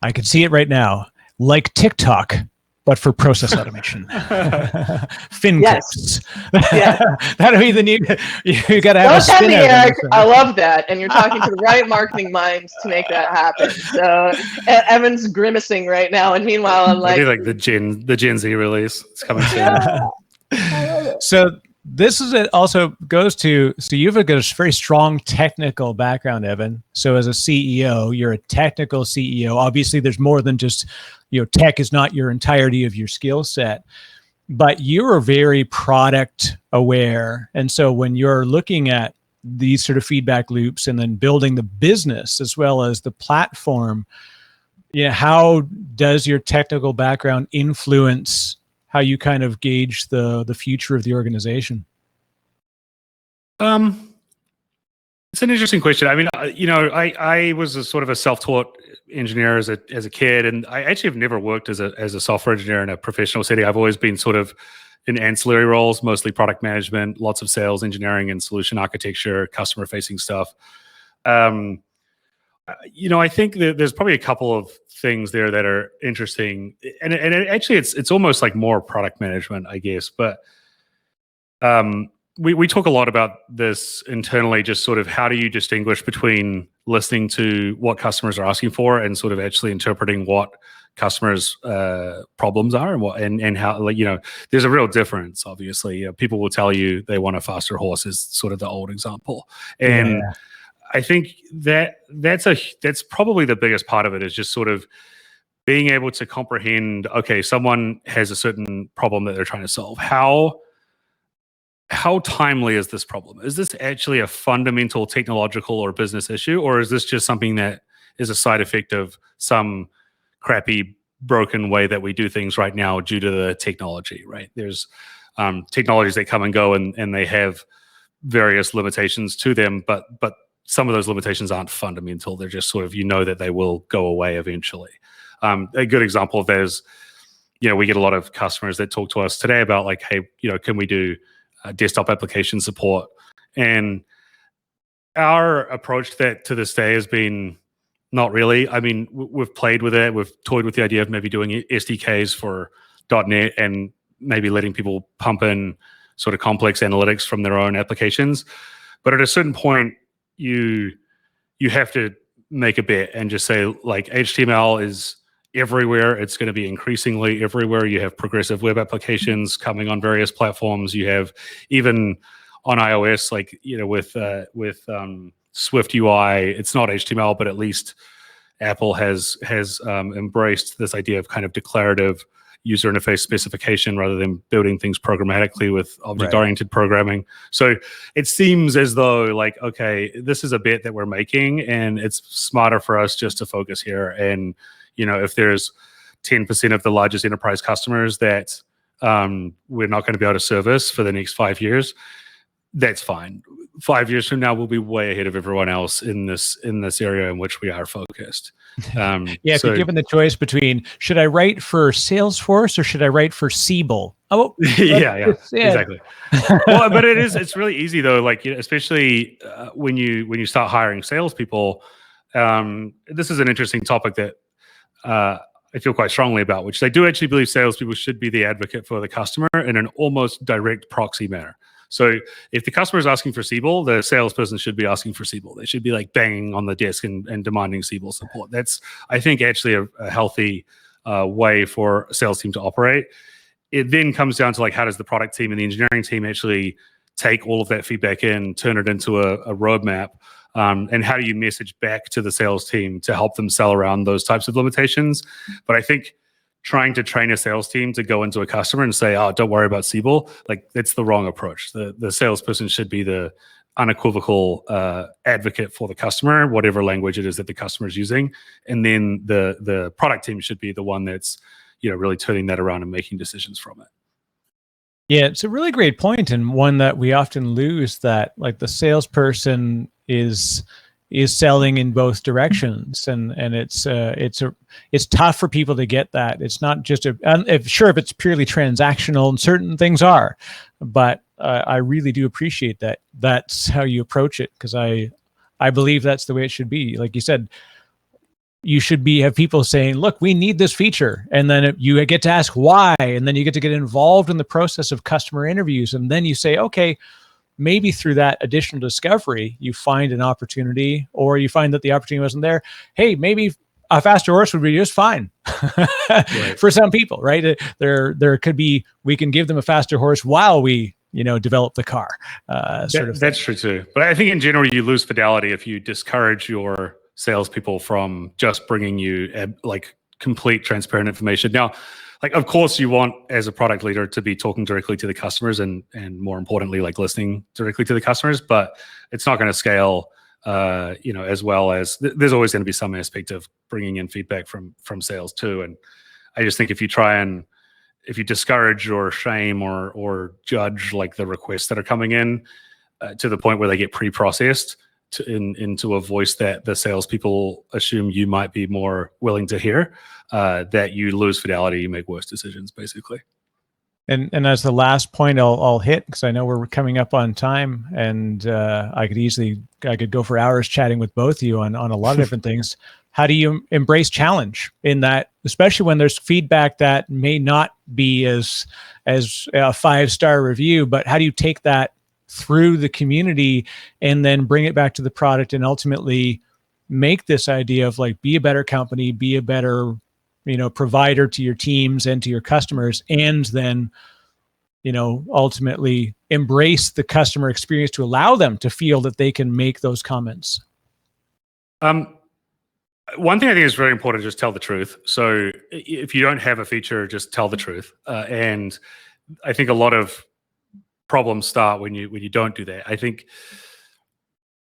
I can see it right now, like TikTok, but for process automation. Fin clips. Yeah. That'll be the new. You got to have Don't a spin out. Eric. I love that, and you're talking to the right marketing minds to make that happen. So Evan's grimacing right now, and meanwhile I'm like, maybe like the Gen Z release. It's coming soon. Yeah. I love it. So this is it. Also goes to, so you've got a very strong technical background, Evan. So as a CEO, you're a technical CEO. Obviously, there's more than just, tech is not your entirety of your skill set, but you're very product aware. And so when you're looking at these sort of feedback loops and then building the business as well as the platform, how does your technical background influence how you kind of gauge the future of the organization? It's an interesting question. I mean, I was a sort of a self-taught engineer as a kid, and I actually have never worked as a software engineer in a professional setting. I've always been sort of in ancillary roles, mostly product management, lots of sales, engineering, and solution architecture, customer-facing stuff. I think that there's probably a couple of things there that are interesting, and actually, it's almost like more product management, I guess, but. We talk a lot about this internally, just sort of how do you distinguish between listening to what customers are asking for and sort of actually interpreting what customers' problems are and how, there's a real difference, obviously. People will tell you they want a faster horse is sort of the old example. And I think that's probably the biggest part of it, is just sort of being able to comprehend, okay, someone has a certain problem that they're trying to solve. How timely is this problem? Is this actually a fundamental technological or business issue, or is this just something that is a side effect of some crappy, broken way that we do things right now due to the technology, right? There's technologies that come and go, and they have various limitations to them, but some of those limitations aren't fundamental. They're just sort of, that they will go away eventually. A good example of that is, we get a lot of customers that talk to us today about like, hey, can we do desktop application support? And our approach to that to this day has been not really. I mean, we've played with it. We've toyed with the idea of maybe doing SDKs for .NET and maybe letting people pump in sort of complex analytics from their own applications. But at a certain point, you have to make a bet and just say, like, HTML is everywhere. It's going to be increasingly everywhere. You have progressive web applications coming on various platforms. You have even on iOS, like, with Swift UI, it's not HTML, but at least Apple has embraced this idea of kind of declarative user interface specification rather than building things programmatically with object-oriented programming. So it seems as though, like, okay, this is a bet that we're making, and it's smarter for us just to focus here. And if there's 10% of the largest enterprise customers that we're not going to be able to service for the next 5 years, that's fine. 5 years from now, we'll be way ahead of everyone else in this area in which we are focused. If you're given the choice between, should I write for Salesforce or should I write for Siebel? Oh, yeah, exactly. Well, but it's really easy though. Like, especially when you start hiring salespeople. This is an interesting topic that I feel quite strongly about, which I do actually believe salespeople should be the advocate for the customer in an almost direct proxy manner. So if the customer is asking for Siebel, the salesperson should be asking for Siebel. They should be like banging on the desk and demanding Siebel support. That's, I think, actually a healthy way for a sales team to operate. It then comes down to, like, how does the product team and the engineering team actually take all of that feedback in, turn it into a roadmap, and how do you message back to the sales team to help them sell around those types of limitations? But I think trying to train a sales team to go into a customer and say, oh, don't worry about Siebel, like, that's the wrong approach. The salesperson should be the unequivocal advocate for the customer, whatever language it is that the customer is using. And then the product team should be the one that's, really turning that around and making decisions from it. Yeah, it's a really great point, and one that we often lose, that, like, the salesperson is selling in both directions, and it's tough for people to get that. It's not just if it's purely transactional, and certain things are, but I really do appreciate that that's how you approach it, because I believe that's the way it should be. Like you said, you should have people saying, look, we need this feature, and then you get to ask why, and then you get to get involved in the process of customer interviews, and then you say, okay, maybe through that additional discovery, you find an opportunity, or you find that the opportunity wasn't there. Hey, maybe a faster horse would be just fine for some people, right? There could be, we can give them a faster horse while we, develop the car. That's true too. But I think in general, you lose fidelity if you discourage your salespeople from just bringing you like complete transparent information. Now, like, of course you want, as a product leader, to be talking directly to the customers and more importantly, like listening directly to the customers, but it's not going to scale, as well as there's always going to be some aspect of bringing in feedback from sales too. And I just think if you discourage or shame or judge like the requests that are coming in to the point where they get pre-processed into a voice that the salespeople assume you might be more willing to hear, that you lose fidelity, you make worse decisions, basically. And as the last point I'll hit, because I know we're coming up on time, and I could go for hours chatting with both of you on a lot of different things. How do you embrace challenge in that, especially when there's feedback that may not be as a 5-star review, but how do you take that through the community and then bring it back to the product and ultimately make this idea of like, be a better company, be a better, provider to your teams and to your customers, and then, ultimately embrace the customer experience to allow them to feel that they can make those comments? One thing I think is very important is just tell the truth. So if you don't have a feature, just tell the truth. And I think a lot of problems start when you don't do that. I think,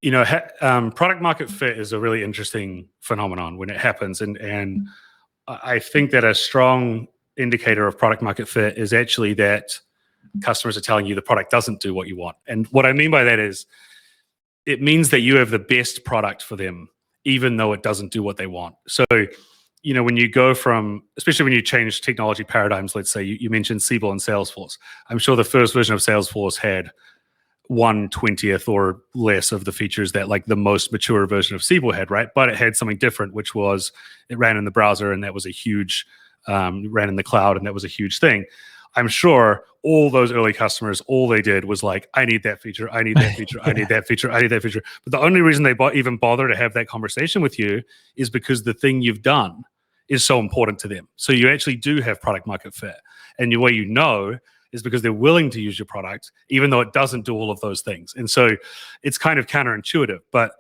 product market fit is a really interesting phenomenon when it happens. And I think that a strong indicator of product market fit is actually that customers are telling you the product doesn't do what you want. And what I mean by that is it means that you have the best product for them, even though it doesn't do what they want. So, when you go from, especially when you change technology paradigms, let's say you mentioned Siebel and Salesforce. I'm sure the first version of Salesforce had 1/20th or less of the features that like the most mature version of Siebel had, right? But it had something different, which was it ran in the browser, and that was a huge, ran in the cloud, and that was a huge thing. I'm sure all those early customers, all they did was like, I need that feature, I need that feature, I need that feature, I need that feature. But the only reason they even bother to have that conversation with you is because the thing you've done is so important to them. So you actually do have product market fit. And the way you know is because they're willing to use your product, even though it doesn't do all of those things. And so it's kind of counterintuitive, but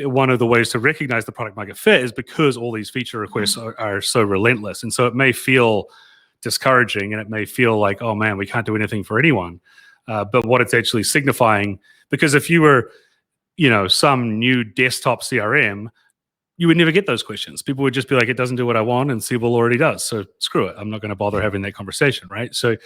one of the ways to recognize the product market fit is because all these feature requests are so relentless. And so it may feel discouraging, and it may feel like, oh man, we can't do anything for anyone. But what it's actually signifying, because if you were, some new desktop CRM, you would never get those questions. People would just be like, it doesn't do what I want, and Siebel already does. So screw it. I'm not going to bother having that conversation, right? So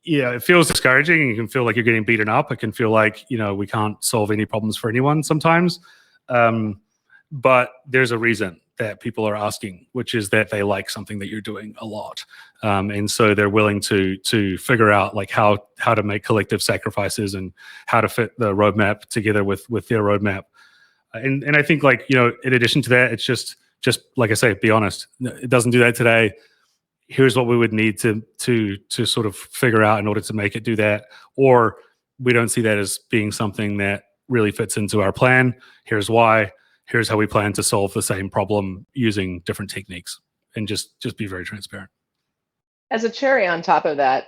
it feels discouraging. You can feel like you're getting beaten up. It can feel like, we can't solve any problems for anyone sometimes. But there's a reason that people are asking, which is that they like something that you're doing a lot. And so they're willing to figure out like how to make collective sacrifices and how to fit the roadmap together with their roadmap. And I think like, in addition to that, it's just like I say, be honest. It doesn't do that today. Here's what we would need to sort of figure out in order to make it do that. Or we don't see that as being something that really fits into our plan. Here's why. Here's how we plan to solve the same problem using different techniques, and just be very transparent. As a cherry on top of that,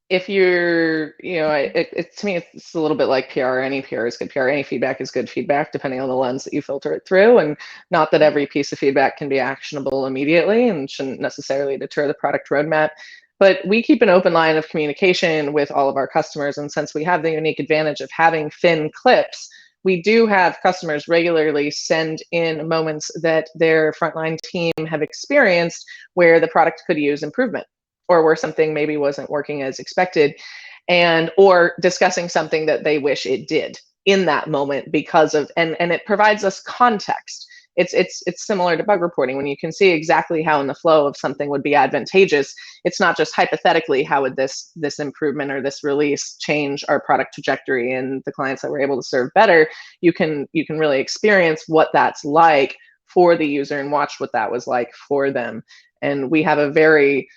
if you're, to me, it's a little bit like PR. Any PR is good PR. Any feedback is good feedback, depending on the lens that you filter it through. And not that every piece of feedback can be actionable immediately and shouldn't necessarily deter the product roadmap. But we keep an open line of communication with all of our customers. And since we have the unique advantage of having thin clips, we do have customers regularly send in moments that their frontline team have experienced where the product could use improvement, or where something maybe wasn't working as expected, or discussing something that they wish it did in that moment because of, and it provides us context. It's similar to bug reporting. When you can see exactly how in the flow of something would be advantageous, it's not just hypothetically how would this improvement or this release change our product trajectory and the clients that we're able to serve better. You can really experience what that's like for the user and watch what that was like for them. And we have a very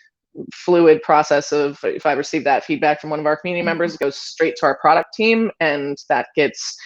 fluid process of, if I receive that feedback from one of our community members, it goes straight to our product team, and that gets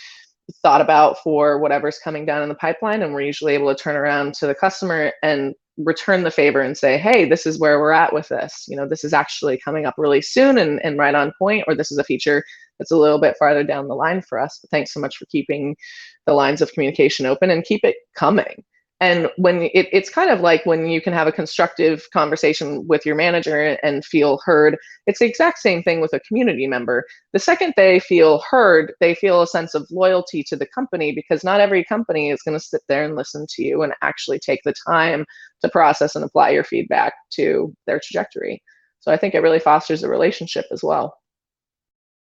thought about for whatever's coming down in the pipeline. And we're usually able to turn around to the customer and return the favor and say, hey, this is where we're at with this. This is actually coming up really soon and right on point, or this is a feature that's a little bit farther down the line for us. But thanks so much for keeping the lines of communication open, and keep it coming. And when it's kind of like when you can have a constructive conversation with your manager and feel heard, it's the exact same thing with a community member. The second they feel heard, they feel a sense of loyalty to the company, because not every company is going to sit there and listen to you and actually take the time to process and apply your feedback to their trajectory. So I think it really fosters a relationship as well.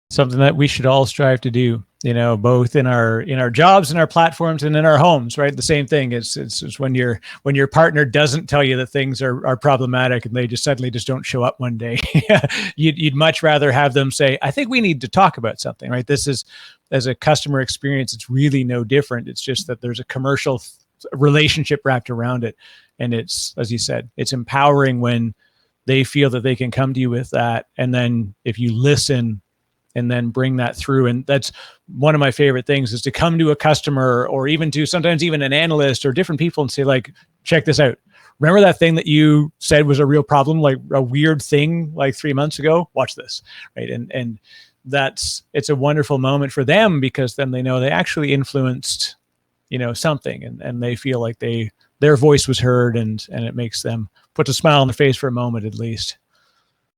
Something that we should all strive to do, both in our jobs and our platforms and in our homes, right? The same thing. It's when your partner doesn't tell you that things are problematic and they just suddenly don't show up one day. You'd much rather have them say, I think we need to talk about something, right? This is, as a customer experience, it's really no different. It's just that there's a commercial relationship wrapped around it. And it's, as you said, it's empowering when they feel that they can come to you with that. And then if you listen and then bring that through. And that's one of my favorite things, is to come to a customer, or even to sometimes even an analyst or different people, and say, like, check this out. Remember that thing that you said was a real problem, like a weird thing like 3 months ago? Watch this, right? And it's a wonderful moment for them, because then they know they actually influenced, something, and they feel like their voice was heard, and it makes them put a smile on their face for a moment at least.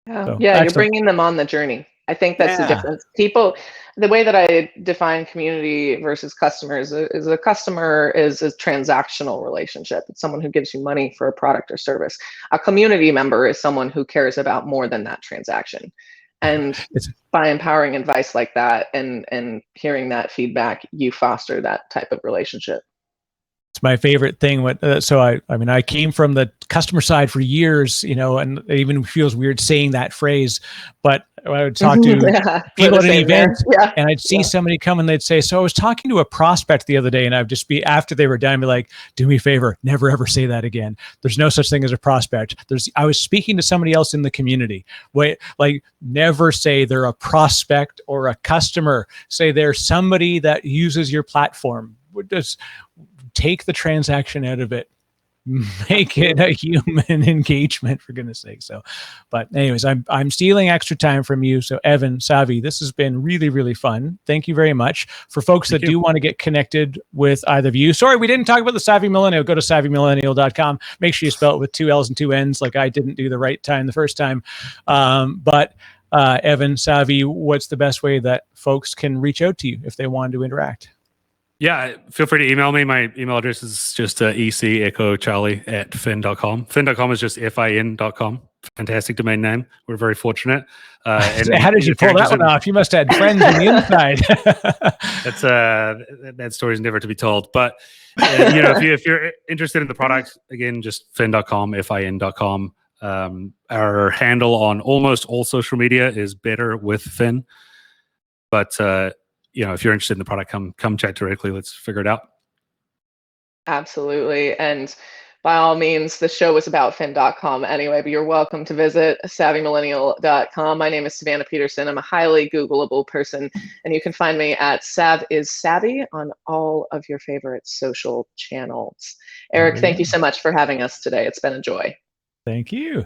Yeah, So, yeah, excellent. you're bringing them on the journey. I think that's the difference. People, the way that I define community versus customers is a customer is a transactional relationship. It's someone who gives you money for a product or service. A community member is someone who cares about more than that transaction. And by empowering advice like that and hearing that feedback, you foster that type of relationship. It's my favorite thing. So I came from the customer side for years, and it even feels weird saying that phrase, but I would talk to people at an event, and I'd see somebody come and they'd say, so I was talking to a prospect the other day, and I'd just be, after they were done, be like, do me a favor, never ever say that again. There's no such thing as a prospect. I was speaking to somebody else in the community. Wait, like, never say they're a prospect or a customer. Say they're somebody that uses your platform. Just take the transaction out of it, make it a human engagement, for goodness sake. So, but anyways, I'm stealing extra time from you. So Evan, Savvy, this has been really, really fun. Thank you very much. For folks that do want to get connected with either of you, sorry, we didn't talk about the Savvy Millennial. Go to savvymillennial.com. Make sure you spell it with 2 L's and 2 N's, like I didn't do the right time the first time. But Evan, Savvy, what's the best way that folks can reach out to you if they want to interact? Yeah, feel free to email me. My email address is just echeccocharlie@fin.com. Fin.com is just fin.com. Fantastic domain name. We're very fortunate. And how did you pull that one off? You must have had friends on the inside. That story is never to be told. But if you're interested in the product, again, just fin.com, fin.com. Our handle on almost all social media is Better with Fin. But if you're interested in the product, come chat directly. Let's figure it out. Absolutely. And by all means, the show was about fin.com anyway, but you're welcome to visit savvymillennial.com. My name is Savannah Peterson. I'm a highly Googleable person, and you can find me at SavVy on all of your favorite social channels. Eric, thank you so much for having us today. It's been a joy. Thank you.